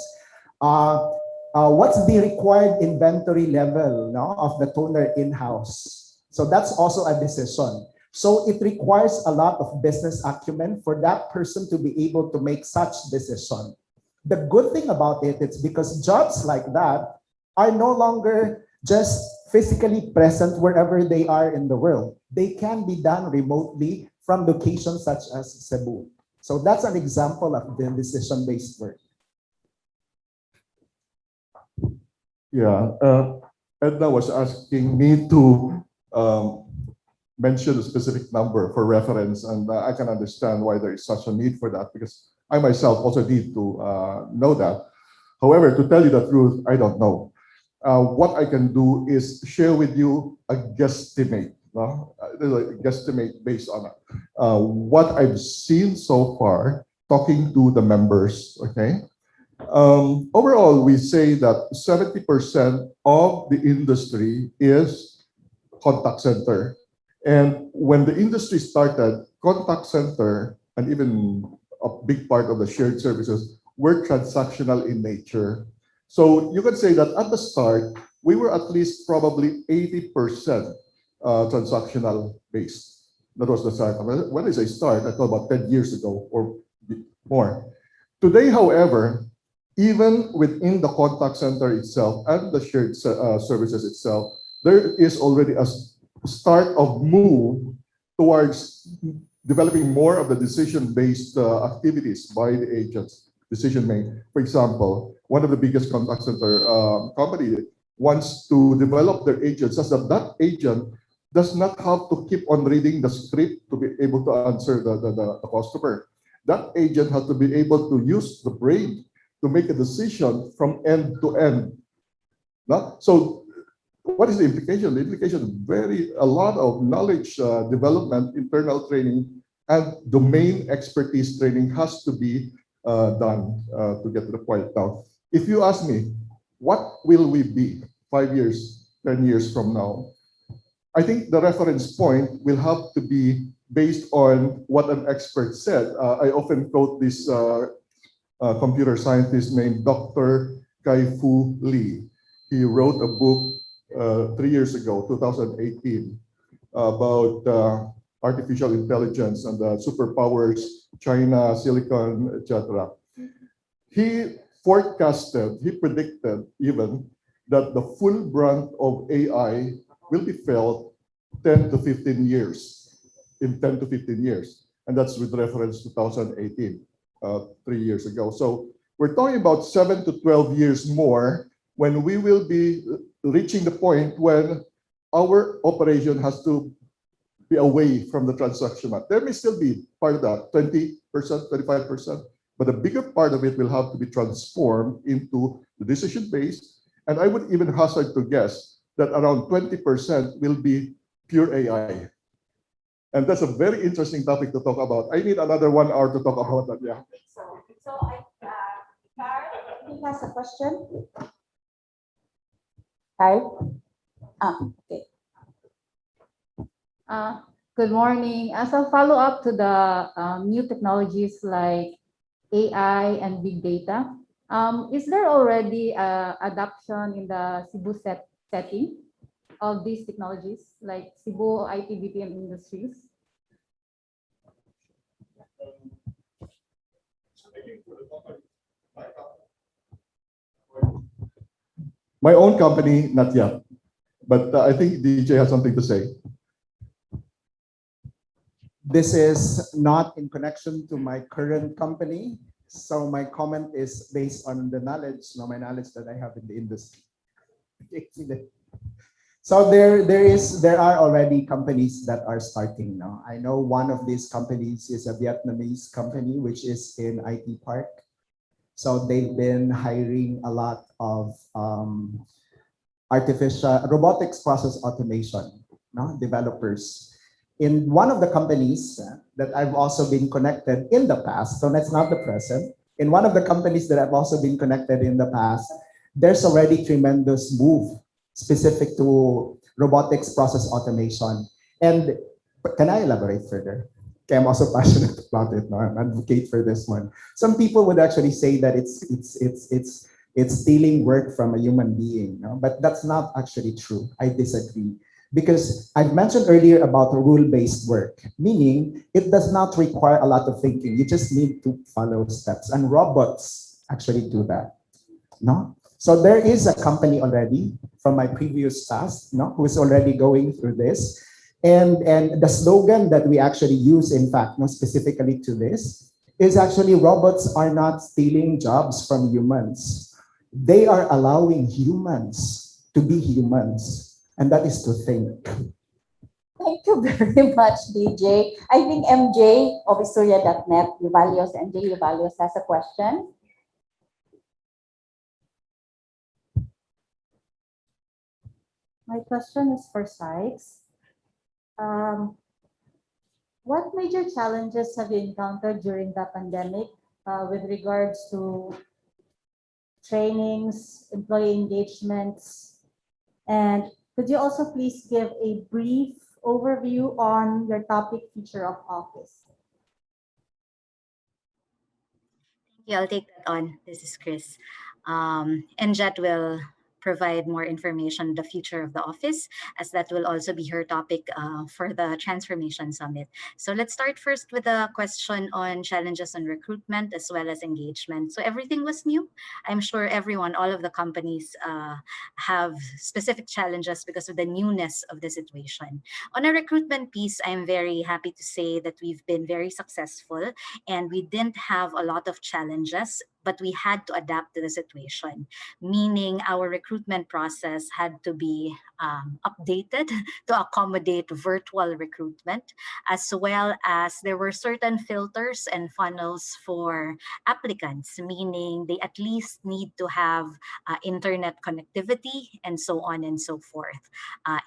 What's the required inventory level, no, of the toner in-house? So that's also a decision. So it requires a lot of business acumen for that person to be able to make such decision. The good thing about it is because jobs like that are no longer just physically present wherever they are in the world. They can be done remotely from locations such as Cebu. So that's an example of the decision-based work. Yeah, Edna was asking me to mention a specific number for reference, and I can understand why there is such a need for that, because I myself also need to know that. However, to tell you the truth, I don't know. What I can do is share with you a guesstimate, a guesstimate based on what I've seen so far, talking to the members, okay? Overall, we say that 70% of the industry is contact center. And when the industry started, contact center and even a big part of the shared services were transactional in nature. So you can say that at the start, we were at least probably 80% transactional based. That was the start. When I say start, I thought about 10 years ago or more. Today, however, even within the contact center itself and the shared services itself, there is already a start of move towards developing more of the decision-based activities by the agents, decision making. For example, one of the biggest contact center company wants to develop their agents such that that agent does not have to keep on reading the script to be able to answer the customer. That agent has to be able to use the brain to make a decision from end to end. No? So what is the implication? The implication is a lot of knowledge development, internal training, and domain expertise training has to be done to get to the point. Now, if you ask me, what will we be 5 years, 10 years from now? I think the reference point will have to be based on what an expert said. I often quote this computer scientist named Dr. Kai-Fu Lee. He wrote a book 3 years ago, 2018, about artificial intelligence and the superpowers, China, Silicon, etc. He forecasted, he predicted even that the full brunt of AI will be felt 10 to 15 years, in 10 to 15 years. And that's with reference to 2018, 3 years ago. So we're talking about 7 to 12 years more when we will be reaching the point when our operation has to be away from the transactional. There may still be part of that, 20%, 25%, but a bigger part of it will have to be transformed into the decision-based. And I would even hazard to guess that around 20% will be pure AI. And that's a very interesting topic to talk about. I need another 1 hour to talk about that, yeah. Carl, he has a question. Carl? Okay. Good morning. As a follow-up to the new technologies like AI and big data, is there already adoption in the Cebu setting of these technologies, like Cebu IT BPM industries? My own company, not yet. But I think DJ has something to say. This is not in connection to my current company. So my comment is based on the knowledge, my knowledge that I have in the industry. So there are already companies that are starting now. I know one of these companies is a Vietnamese company which is in IT Park. So they've been hiring a lot of artificial robotics process automation, no, developers. In one of the companies that I've also been connected in the past, so that's not the present. In one of the companies that I've also been connected in the past, there's already tremendous move specific to robotics process automation. And can I elaborate further? Okay, I'm also passionate about it. No, I'm advocate for this one. Some people would actually say that it's stealing work from a human being, no? But that's not actually true. I disagree. Because I've mentioned earlier about rule-based work, meaning it does not require a lot of thinking. You just need to follow steps. And robots actually do that. No? So there is a company already from my previous past, no, who is already going through this. And the slogan that we actually use, in fact, no, specifically to this, is actually robots are not stealing jobs from humans. They are allowing humans to be humans. And that is to think. Thank you very much, DJ. I think MJ of Historia.net, Uvalios, MJ Uvalios has a question. My question is for Sykes. What major challenges have you encountered during the pandemic with regards to trainings, employee engagements, and could you also please give a brief overview on your topic feature of office? Yeah, I'll take that on. This is Chris. And Jet will provide more information on the future of the office, as that will also be her topic for the Transformation Summit. So let's start first with a question on challenges on recruitment as well as engagement. So everything was new. I'm sure everyone, all of the companies have specific challenges because of the newness of the situation. On a recruitment piece, I'm very happy to say that we've been very successful and we didn't have a lot of challenges, but we had to adapt to the situation, meaning our recruitment process had to be updated to accommodate virtual recruitment, as well as there were certain filters and funnels for applicants, meaning they at least need to have internet connectivity and so on and so forth.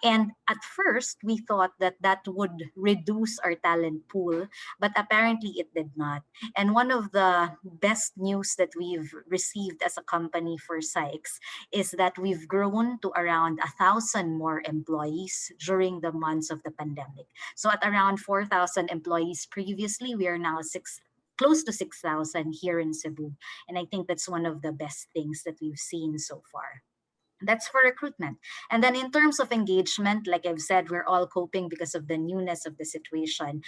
And at first, we thought that that would reduce our talent pool, but apparently it did not. And one of the best news that we've received as a company for Sykes is that we've grown to around 1,000 more employees during the months of the pandemic. So at around 4,000 employees previously, we are now close to 6,000 here in Cebu. And I think that's one of the best things that we've seen so far. That's for recruitment. And then in terms of engagement, like I've said, we're all coping because of the newness of the situation.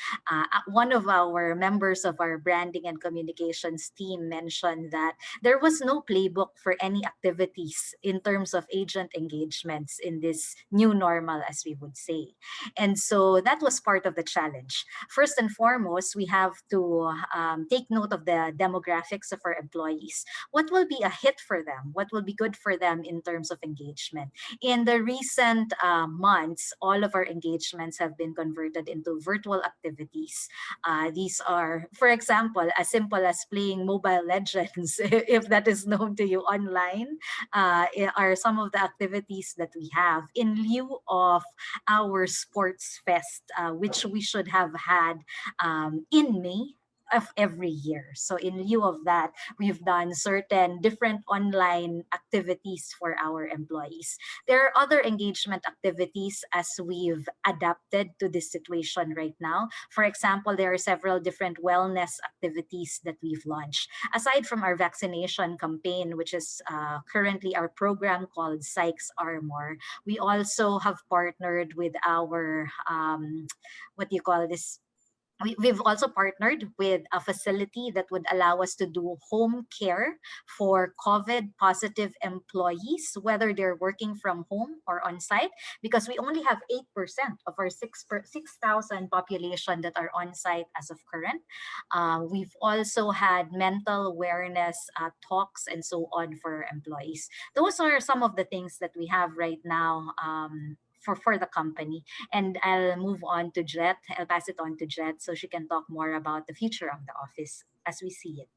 One of our members of our branding and communications team mentioned that there was no playbook for any activities in terms of agent engagements in this new normal, as we would say. And so that was part of the challenge. First and foremost, we have to take note of the demographics of our employees. What will be a hit for them? What will be good for them in terms of engagement? In the recent months, all of our engagements have been converted into virtual activities. These are, for example, as simple as playing Mobile Legends, if that is known to you online, are some of the activities that we have in lieu of our sports fest, which we should have had in May of every year. So in lieu of that, we've done certain different online activities for our employees. There are other engagement activities as we've adapted to this situation right now. For example, there are several different wellness activities that we've launched. Aside from our vaccination campaign, which is currently our program called Sykes Armor, we also have partnered with our, what do you call this? We've also partnered with a facility that would allow us to do home care for COVID positive employees, whether they're working from home or on site, because we only have 8% of our 6,000 population that are on site as of current. We've also had mental awareness talks and so on for our employees. Those are some of the things that we have right now for the company. And I'll move on to Jet. I'll pass it on to Jet so she can talk more about the future of the office as we see it.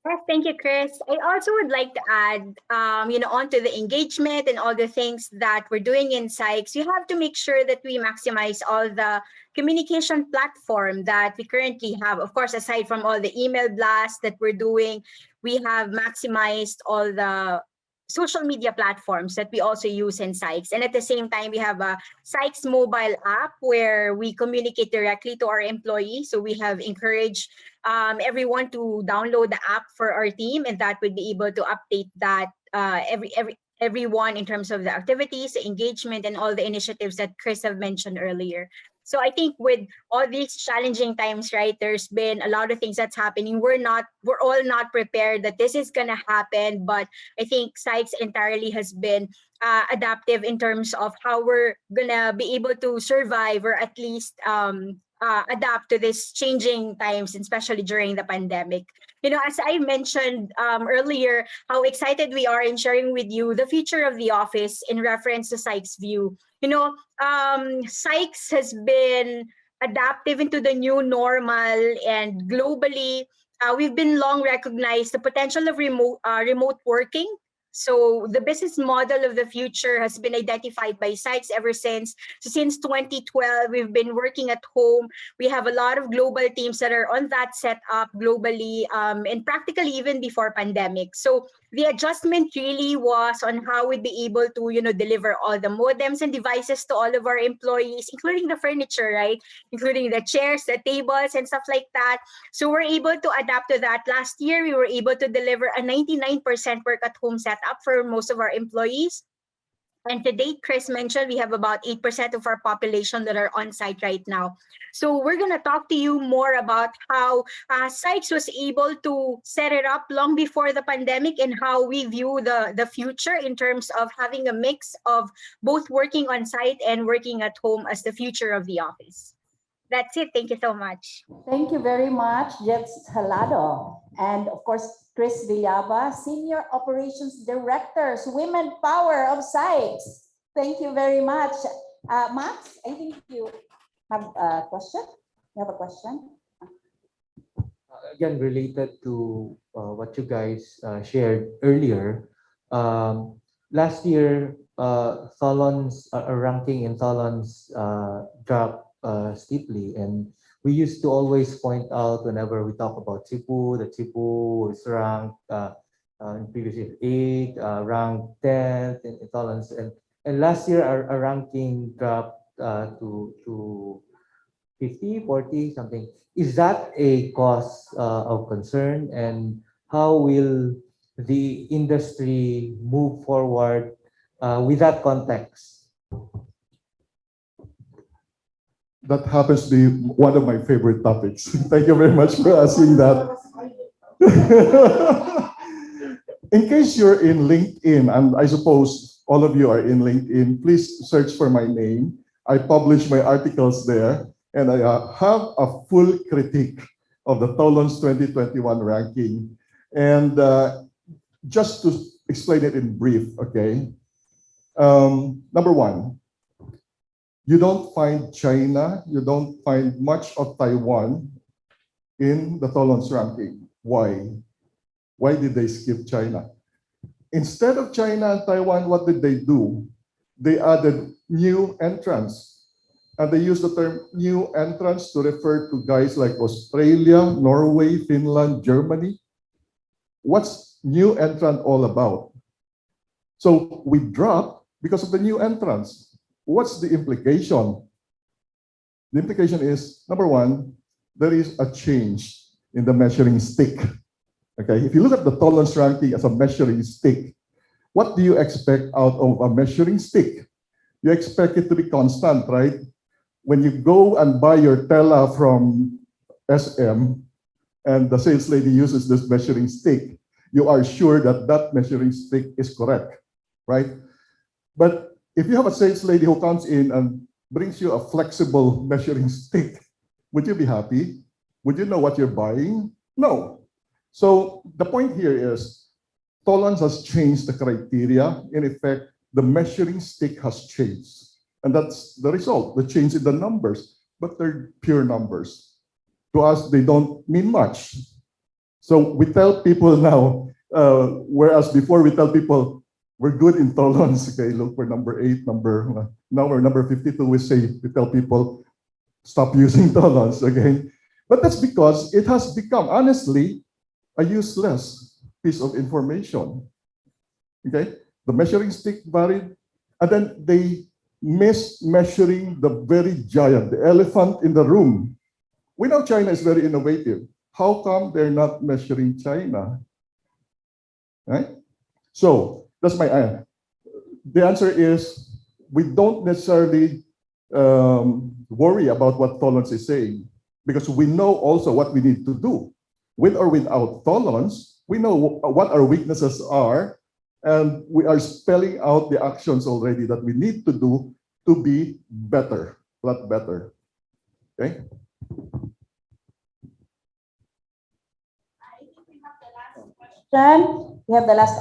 Yes, thank you, Chris. I also would like to add, onto the engagement and all the things that we're doing in Sykes, you have to make sure that we maximize all the communication platform that we currently have. Of course, aside from all the email blasts that we're doing, we have maximized all the social media platforms that we also use in Sykes. And at the same time, we have a Sykes mobile app where we communicate directly to our employees. So we have encouraged everyone to download the app for our team, and that would be able to update that everyone in terms of the activities, the engagement, and all the initiatives that Chris have mentioned earlier. So I think with all these challenging times, right, there's been a lot of things that's happening. We're all not prepared that this is gonna happen, but I think Sykes entirely has been adaptive in terms of how we're gonna be able to survive, or at least adapt to this changing times, especially during the pandemic. As I mentioned earlier, how excited we are in sharing with you the future of the office in reference to Sykes View. Sykes has been adaptive into the new normal, and globally, we've been long recognized the potential of remote working. So the business model of the future has been identified by Sykes ever since. So since 2012, we've been working at home. We have a lot of global teams that are on that setup globally, and practically even before pandemic. So the adjustment really was on how we'd be able to, deliver all the modems and devices to all of our employees, including the furniture, right? Including the chairs, the tables, and stuff like that. So we're able to adapt to that. Last year, we were able to deliver a 99% work at home setup for most of our employees. And to date, Chris mentioned we have about 8% of our population that are on site right now. So we're going to talk to you more about how Sykes was able to set it up long before the pandemic, and how we view the future in terms of having a mix of both working on site and working at home as the future of the office. That's it. Thank you so much. Thank you very much, Jets Halado. And of course, Chris Villaba, Senior Operations Director, Women Power of Sykes. Thank you very much. Max, I think you have a question. You have a question? Again, related to what you guys shared earlier, last year, Solon's ranking in Solon's dropped steeply, and we used to always point out whenever we talk about Cebu, that Cebu is ranked in previous years 8, ranked 10th in Solon's, and last year our ranking dropped to 50, 40 something. Is that a cause of concern, and how will the industry move forward with that context? That happens to be one of my favorite topics. Thank you very much for asking that. In case you're in LinkedIn, and I suppose all of you are in LinkedIn, please search for my name. I publish my articles there, and I have a full critique of the Tolon's 2021 ranking. And just to explain it in brief, okay? Number one, you don't find China, you don't find much of Taiwan in the Tolon's ranking. Why? Why did they skip China? Instead of China and Taiwan, what did they do? They added new entrants. And they used the term new entrants to refer to guys like Australia, Norway, Finland, Germany. What's new entrant all about? So we dropped because of the new entrants. What's the implication? The implication is, number one, there is a change in the measuring stick. Okay, if you look at the tolerance ranking as a measuring stick, what do you expect out of a measuring stick? You expect it to be constant, right? When you go and buy your tela from SM and the sales lady uses this measuring stick, you are sure that that measuring stick is correct, right? But if you have a sales lady who comes in and brings you a flexible measuring stick, would you be happy? Would you know what you're buying? No. So the point here is, tolerance has changed the criteria. In effect, the measuring stick has changed. And that's the result, the change in the numbers, but they're pure numbers. To us, they don't mean much. So we tell people now, whereas before we tell people, we're good in tolerance, okay, look, we're number 8, now we're number 52, we tell people, stop using tolerance, okay? But that's because it has become, honestly, a useless piece of information, okay? The measuring stick varied, and then they missed measuring the very giant, the elephant in the room. We know China is very innovative. How come they're not measuring China? Right? So that's my the answer is we don't necessarily worry about what tolerance is saying because we know also what we need to do. With or without tolerance, we know what our weaknesses are, and we are spelling out the actions already that we need to do to be better, a lot better. Okay? We have the last,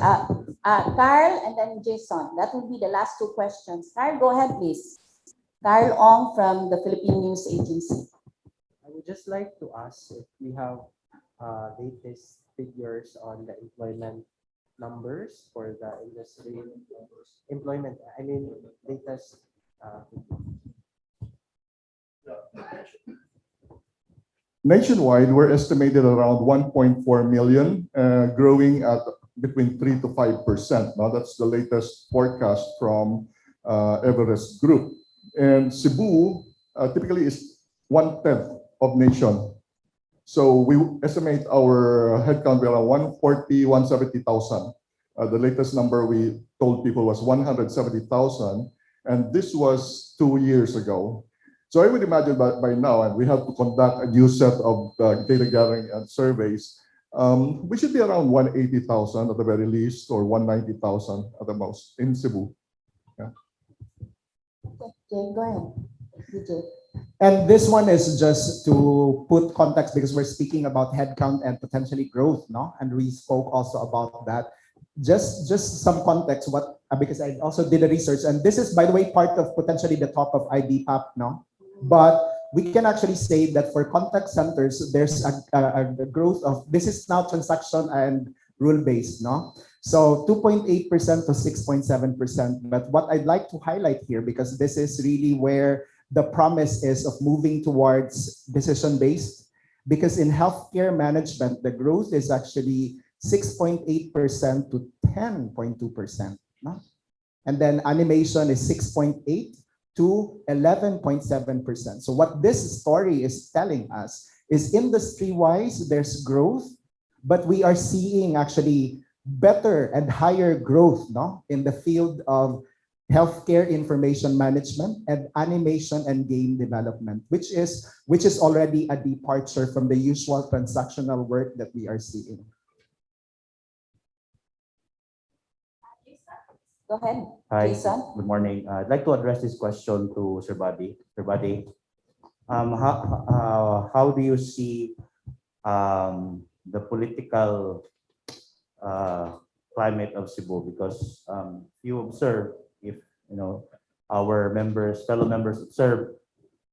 Carl and then Jason. That will be the last 2 questions. Carl, go ahead, please. Carl Ong from the Philippine News Agency. I would just like to ask if we have latest figures on the employment numbers for the industry employment. I mean, latest. Nationwide, we're estimated around 1.4 million, growing at between 3 to 5%. Now, that's the latest forecast from Everest Group. And Cebu typically is 1/10 of nation. So we estimate our headcount be around 140, 170,000. The latest number we told people was 170,000, and this was 2 years ago. So I would imagine by now, and we have to conduct a new set of data gathering and surveys, we should be around 180,000 at the very least, or 190,000 at the most in Cebu. Yeah. Okay, go ahead. DJ. And this one is just to put context because we're speaking about headcount and potentially growth, no? And we spoke also about that. Just some context, because I also did a research, and this is, by the way, part of potentially the top of IBPAP, no? But we can actually say that for contact centers, there's a growth of, this is now transaction and rule-based, no? So 2.8% to 6.7%. But what I'd like to highlight here, because this is really where the promise is of moving towards decision-based, because in healthcare management, the growth is actually 6.8% to 10.2%. No? And then animation is 6.8 to 11.7%. So what this story is telling us is industry-wise, there's growth, but we are seeing actually better and higher growth, no, in the field of healthcare information management and animation and game development, which is already a departure from the usual transactional work that we are seeing. Go ahead, Hi, Jason. good morning. I'd like to address this question to Sir Buddy. Sir Buddy, how do you see the political climate of Cebu? Because you observe, if you know our fellow members observe,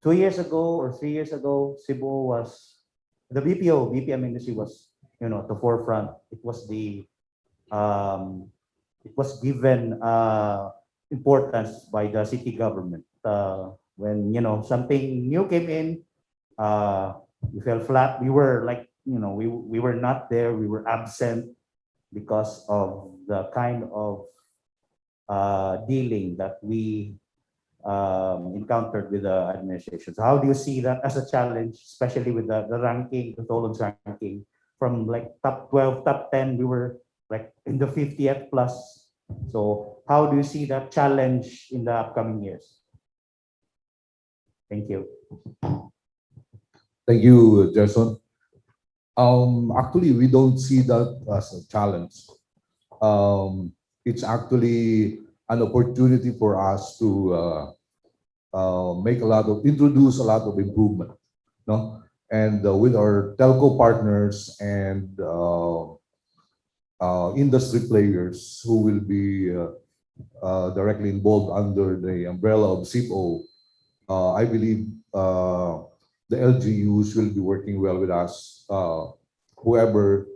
2 years ago or 3 years ago, Cebu was the BPM industry was at the forefront. It was given importance by the city government. When something new came in, we fell flat. We were like we were not there. We were absent because of the kind of dealing that we encountered with the administration. So how do you see that as a challenge, especially with the ranking, the Toland's ranking, from like top 12, top 10, we were like in the 50th plus. So how do you see that challenge in the upcoming years? Thank you. Thank you, Jason. Actually, we don't see that as a challenge. It's actually an opportunity for us to introduce a lot of improvement, no? And with our telco partners and industry players who will be directly involved under the umbrella of CIPO, I believe the LGUs will be working well with us, whoever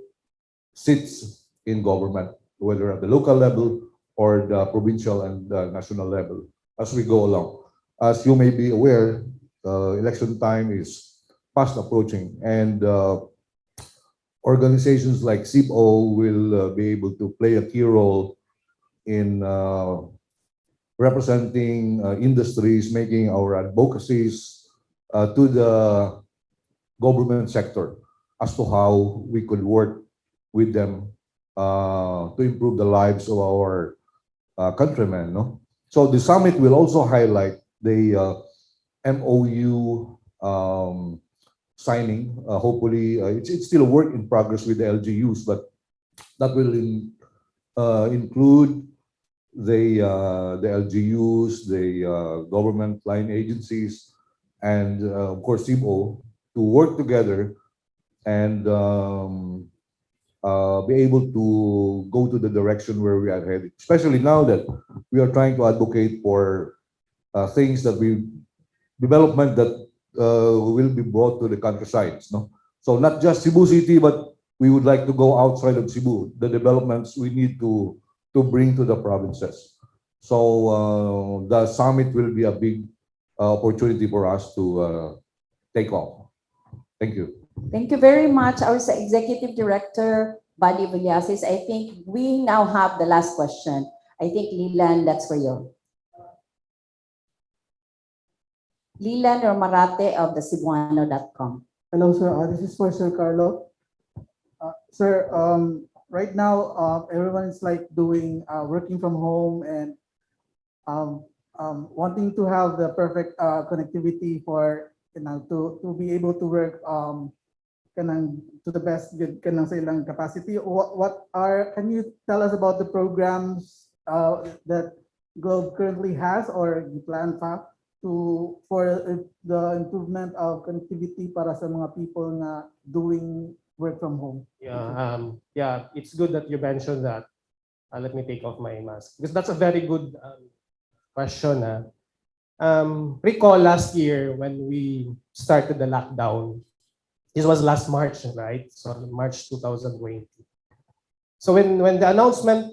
sits in government, whether at the local level or the provincial and the national level, as we go along. As you may be aware, election time is fast approaching, and organizations like CIPO will be able to play a key role in representing industries, making our advocacies to the government sector as to how we could work with them to improve the lives of our countrymen. No? So the summit will also highlight the MOU signing. Hopefully, it's still a work in progress with the LGUs, but that will include the LGUs, the government line agencies, and of course CIBO to work together and be able to go to the direction where we are headed. Especially now that we are trying to advocate for things that development that will be brought to the countrysides. No, so not just Cebu City, but we would like to go outside of Cebu. The developments we need to bring to the provinces. So the summit will be a big opportunity for us to take off. Thank you. Thank you very much, our Executive Director, Buddy Villasis. I think we now have the last question. I think, Lilan, that's for you. Lilan or Marate of the Cebuano.com. Hello, sir. This is for Sir Carlo. Sir, right now, everyone is like doing working from home and wanting to have the perfect connectivity for to be able to work to the best good sa ilang capacity. Can you tell us about the programs that Globe currently has or you plan for the improvement of connectivity para sa mga people na doing work from home? Yeah, it's good that you mentioned that. Let me take off my mask because that's a very good question. Recall last year when we started the lockdown. This was last March, right? So March 2020. So when the announcement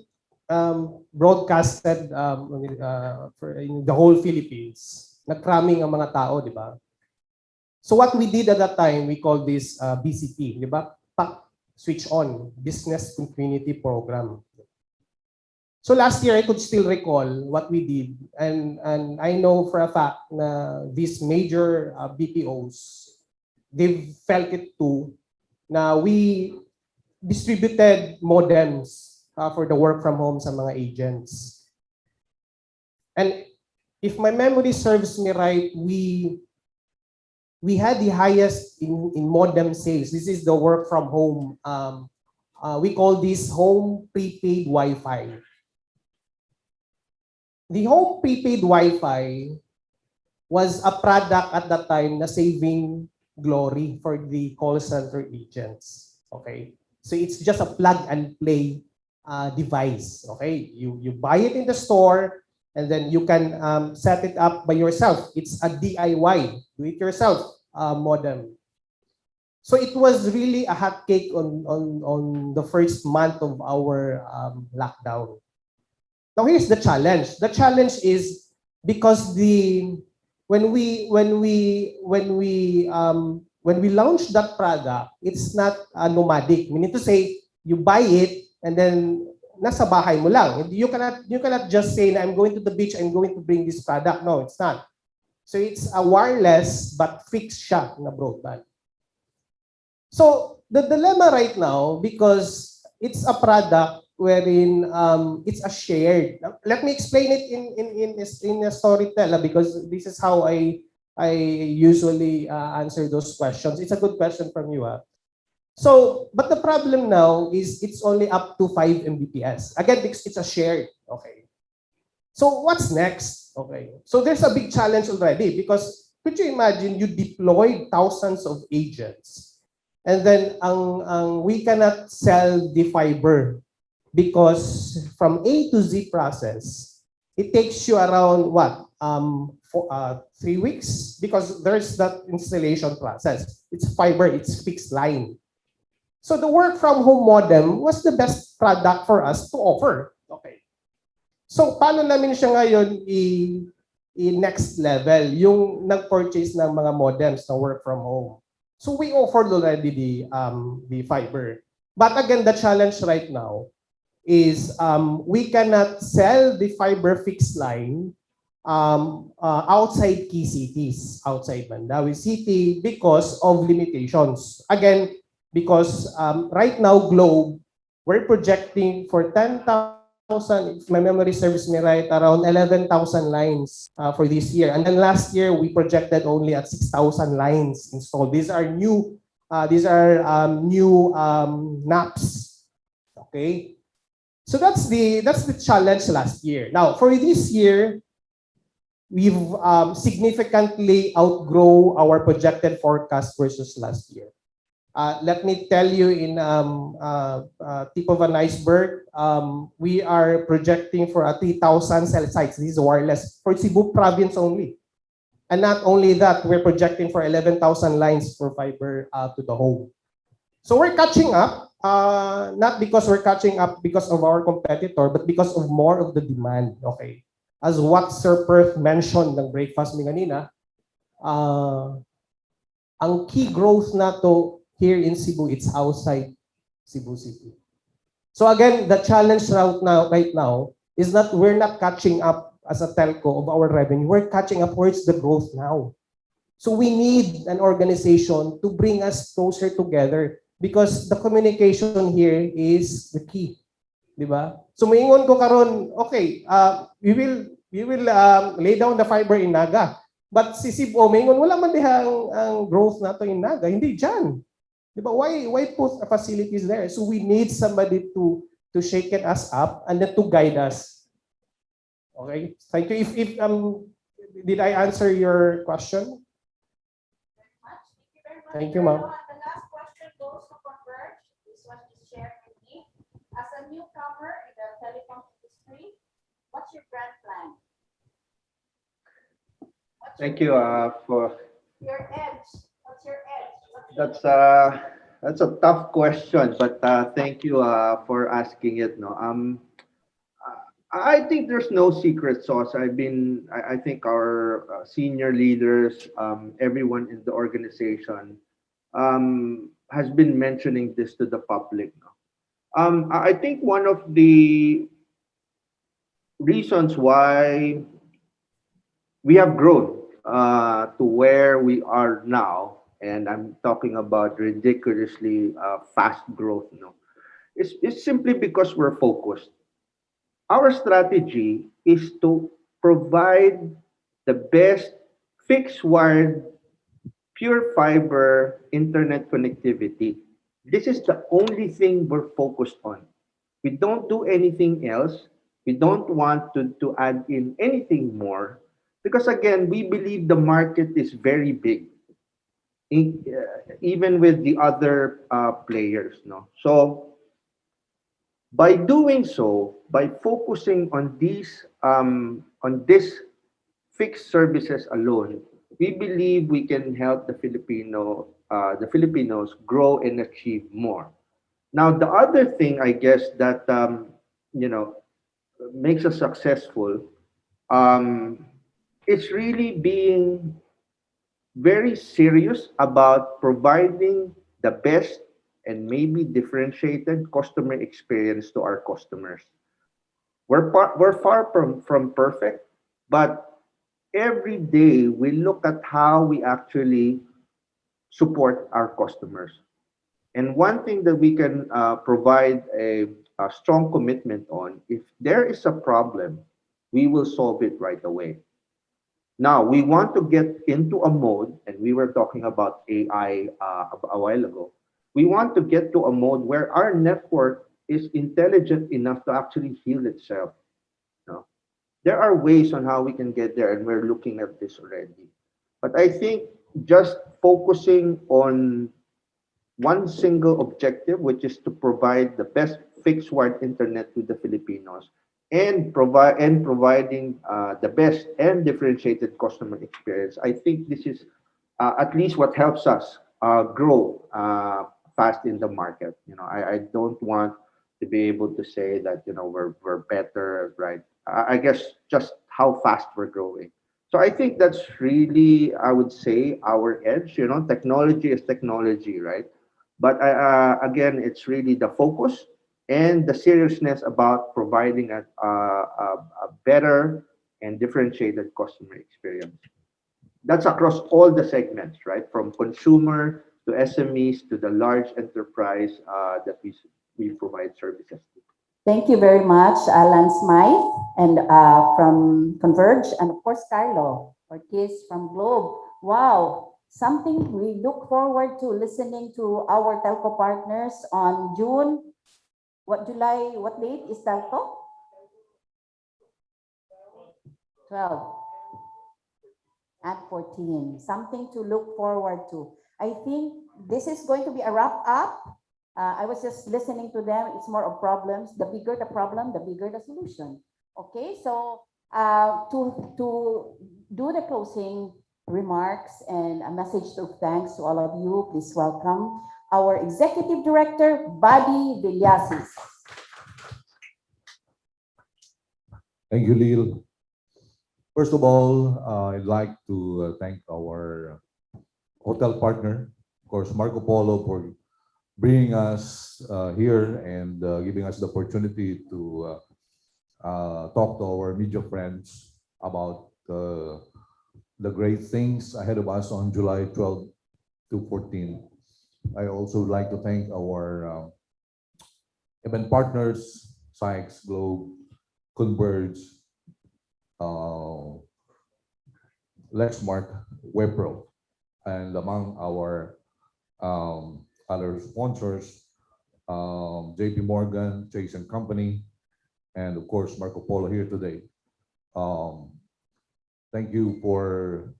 broadcasted in the whole Philippines, nag-cramming ang mga tao, di ba? So what we did at that time, we called this BCP, di ba? Switch on, Business Continuity Program. So last year, I could still recall what we did. And I know for a fact na these major BPOs, they felt it too, na we distributed modems for the work from home sa mga agents. And if my memory serves me right, we had the highest in modem sales. This is the work from home. We call this home prepaid Wi-Fi. The home prepaid Wi-Fi was a product at that time na saving glory for the call center agents. Okay, so it's just a plug and play device. Okay, you buy it in the store and then you can set it up by yourself. It's a DIY, do it yourself modem. So it was really a hot cake on the first month of our lockdown. Now here's the challenge. The challenge is because when we launch that product, it's not nomadic. Meaning to say, you buy it and then nasa bahay mo lang. You cannot just say, I'm going to the beach, I'm going to bring this product. No, it's not. So it's a wireless but fixed siya na broadband. So the dilemma right now, because it's a product wherein it's a shared. Let me explain it in a storyteller because this is how I usually answer those questions. It's a good question from you. So, but the problem now is it's only up to 5 Mbps. Again, because it's a shared. Okay. So what's next? Okay. So there's a big challenge already because could you imagine you deployed thousands of agents and then we cannot sell the fiber because from A to Z process, it takes you around what? 3 weeks because there's that installation process. It's fiber, it's fixed line. So the work from home modem was the best product for us to offer. Okay. So paano namin siya ngayon i-next level, yung nag-purchase ng mga modems na work from home. So we offered already the fiber. But again, the challenge right now is we cannot sell the fiber fixed line outside key cities, outside Mandawi City because of limitations. Again, because right now, Globe, we're projecting for 10,000, if my memory serves me right, around 11,000 lines for this year. And then last year, we projected only at 6,000 lines installed. These are new NAPs. Okay? So that's the challenge last year. Now, for this year, we've significantly outgrow our projected forecast versus last year. Let me tell you in tip of an iceberg, we are projecting for a 3,000 cell sites. This is wireless for Cebu province only. And not only that, we're projecting for 11,000 lines for fiber to the home. So we're catching up, not because we're catching up because of our competitor, but because of more of the demand. Okay. As what Sir Perth mentioned ng breakfast ni kanina, ang key growth na to here in Cebu, it's outside Cebu City. So again, the challenge right now is that we're not catching up as a telco of our revenue. We're catching up towards the growth now. So we need an organization to bring us closer together because the communication here is the key. Diba? So maingon ko karon, okay, we will lay down the fiber in Naga. But si Cebu, maingon, wala man dihang ang growth nato in Naga. Hindi dyan. Diba? Why put facilities there? So we need somebody to shake us up and then to guide us. Okay? Thank you. If did I answer your question? Thank you, ma'am. The last question goes to Converge. This one is shared with me. As a newcomer in the telecom industry, what's your brand plan? Thank you for Your edge. What's your edge? that's a tough question, but thank you for asking it. No, I think there's no secret sauce. I think our senior leaders, everyone in the organization, has been mentioning this to the public. I think one of the reasons why we have grown to where we are now, and I'm talking about ridiculously fast growth, it's simply because we're focused. Our strategy is to provide the best fixed wired pure fiber internet connectivity. This is the only thing we're focused on. We don't do anything else. We don't want to add in anything more because again, we believe the market is very big, even with the other players. No, so by doing so, by focusing on this fixed services alone, we believe we can help the Filipinos grow and achieve more. Now, the other thing I guess that you know makes us successful, it's really being very serious about providing the best and maybe differentiated customer experience to our customers. We're far from perfect, but every day we look at how we actually support our customers. And one thing that we can provide a strong commitment on, if there is a problem, we will solve it right away. Now, we want to get into a mode, and we were talking about AI a while ago. We want to get to a mode where our network is intelligent enough to actually heal itself. No? There are ways on how we can get there, and we're looking at this already. But I think just focusing on one single objective, which is to provide the best fixed wired internet to the Filipinos, and providing the best and differentiated customer experience. I think this is at least what helps us grow fast in the market. I don't want to be able to say that we're better, right? I guess just how fast we're growing. So I think that's really, I would say, our edge. Technology is technology, right? But again, it's really the focus and the seriousness about providing a better and differentiated customer experience. That's across all the segments, right? From consumer to SMEs to the large enterprise that we provide services to. Thank you very much, Alan Smythe, and from Converge, and of course, Carlo Ortiz from Globe. Wow, something we look forward to listening to our telco partners on June, July, what date is telco? 12 and 14. Something to look forward to. I think this is going to be a wrap up. I was just listening to them. It's more of problems. The bigger the problem, the bigger the solution. Okay, so to do the closing remarks and a message of thanks to all of you, please welcome our Executive Director, Buddy Villasis. Thank you, Lil. First of all, I'd like to thank our hotel partner, of course, Marco Polo, for bringing us here and giving us the opportunity to talk to our media friends about the great things ahead of us on July 12 to 14. I also would like to thank our event partners, Sykes, Globe, Converge, Lexmark, Webpro, and among our other sponsors, JP Morgan, Chase and Company, and of course, Marco Polo here today. Thank you for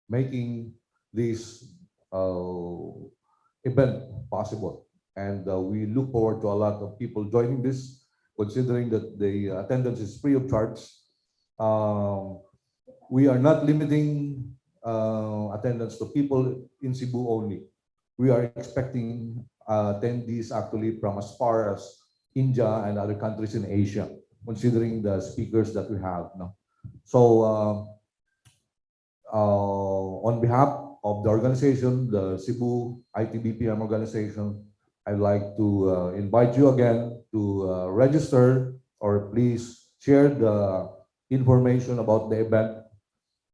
making this event possible. And we look forward to a lot of people joining this, considering that the attendance is free of charge. We are not limiting attendance to people in Cebu only. We are expecting attendees actually from as far as India and other countries in Asia, considering the speakers that we have. No? So on behalf of the organization, the Cebu ITBPM organization, I'd like to invite you again to register, or please share the information about the event.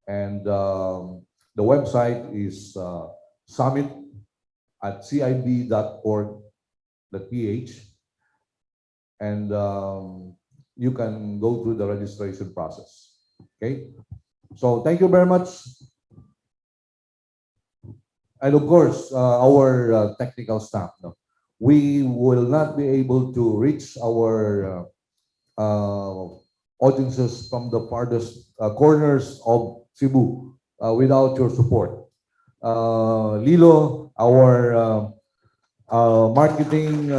And the website is summit@cib.org.ph, and you can go through the registration process. Okay, so thank you very much. And of course, our technical staff. No? We will not be able to reach our audiences from the farthest corners of Cebu without your support. Lilo, our marketing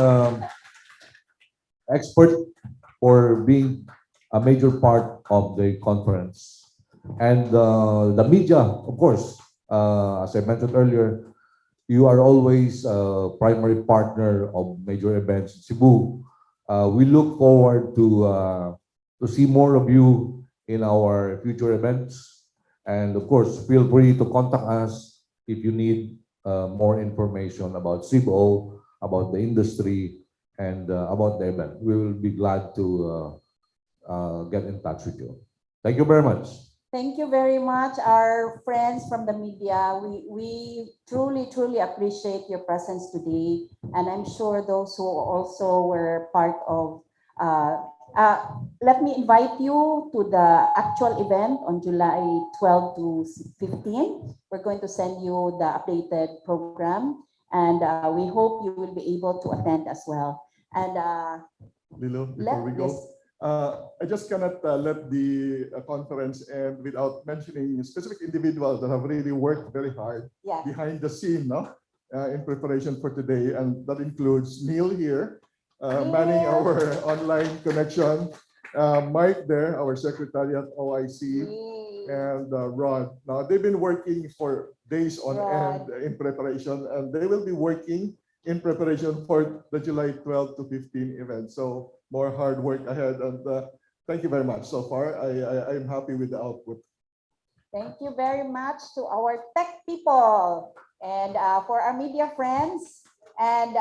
expert, for being a major part of the conference. And the media, of course, as I mentioned earlier, you are always a primary partner of major events in Cebu. We look forward to see more of you in our future events. And of course, feel free to contact us if you need more information about Cebu, about the industry, and about the event. We will be glad to get in touch with you. Thank you very much. Thank you very much, our friends from the media. We truly, truly appreciate your presence today. And I'm sure those who also were part of, let me invite you to the actual event on July 12 to 15. We're going to send you the updated program, and we hope you will be able to attend as well. And Lilo, before we go, I just cannot let the conference end without mentioning specific individuals that have really worked very hard behind the scene, no? In preparation for today, and that includes Neil here, manning our online connection. Mike there, our secretary at OIC, and Rod. Now, they've been working for days on end in preparation, and they will be working in preparation for the July 12 to 15 event. So more hard work ahead, and thank you very much. So far, I'm happy with the output. Thank you very much to our tech people and for our media friends, and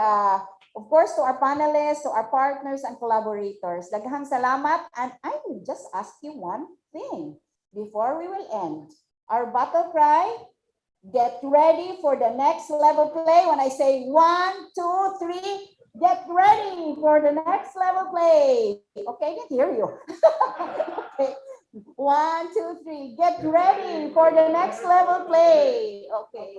of course to our panelists, to our partners and collaborators. Daghang salamat, and I will just ask you one thing before we will end. Our battle cry, get ready for the next level play. When I say 1, 2, 3, get ready for the next level play. Okay, I didn't hear you. Okay. 1, 2, 3. Get ready for the next level play. Okay.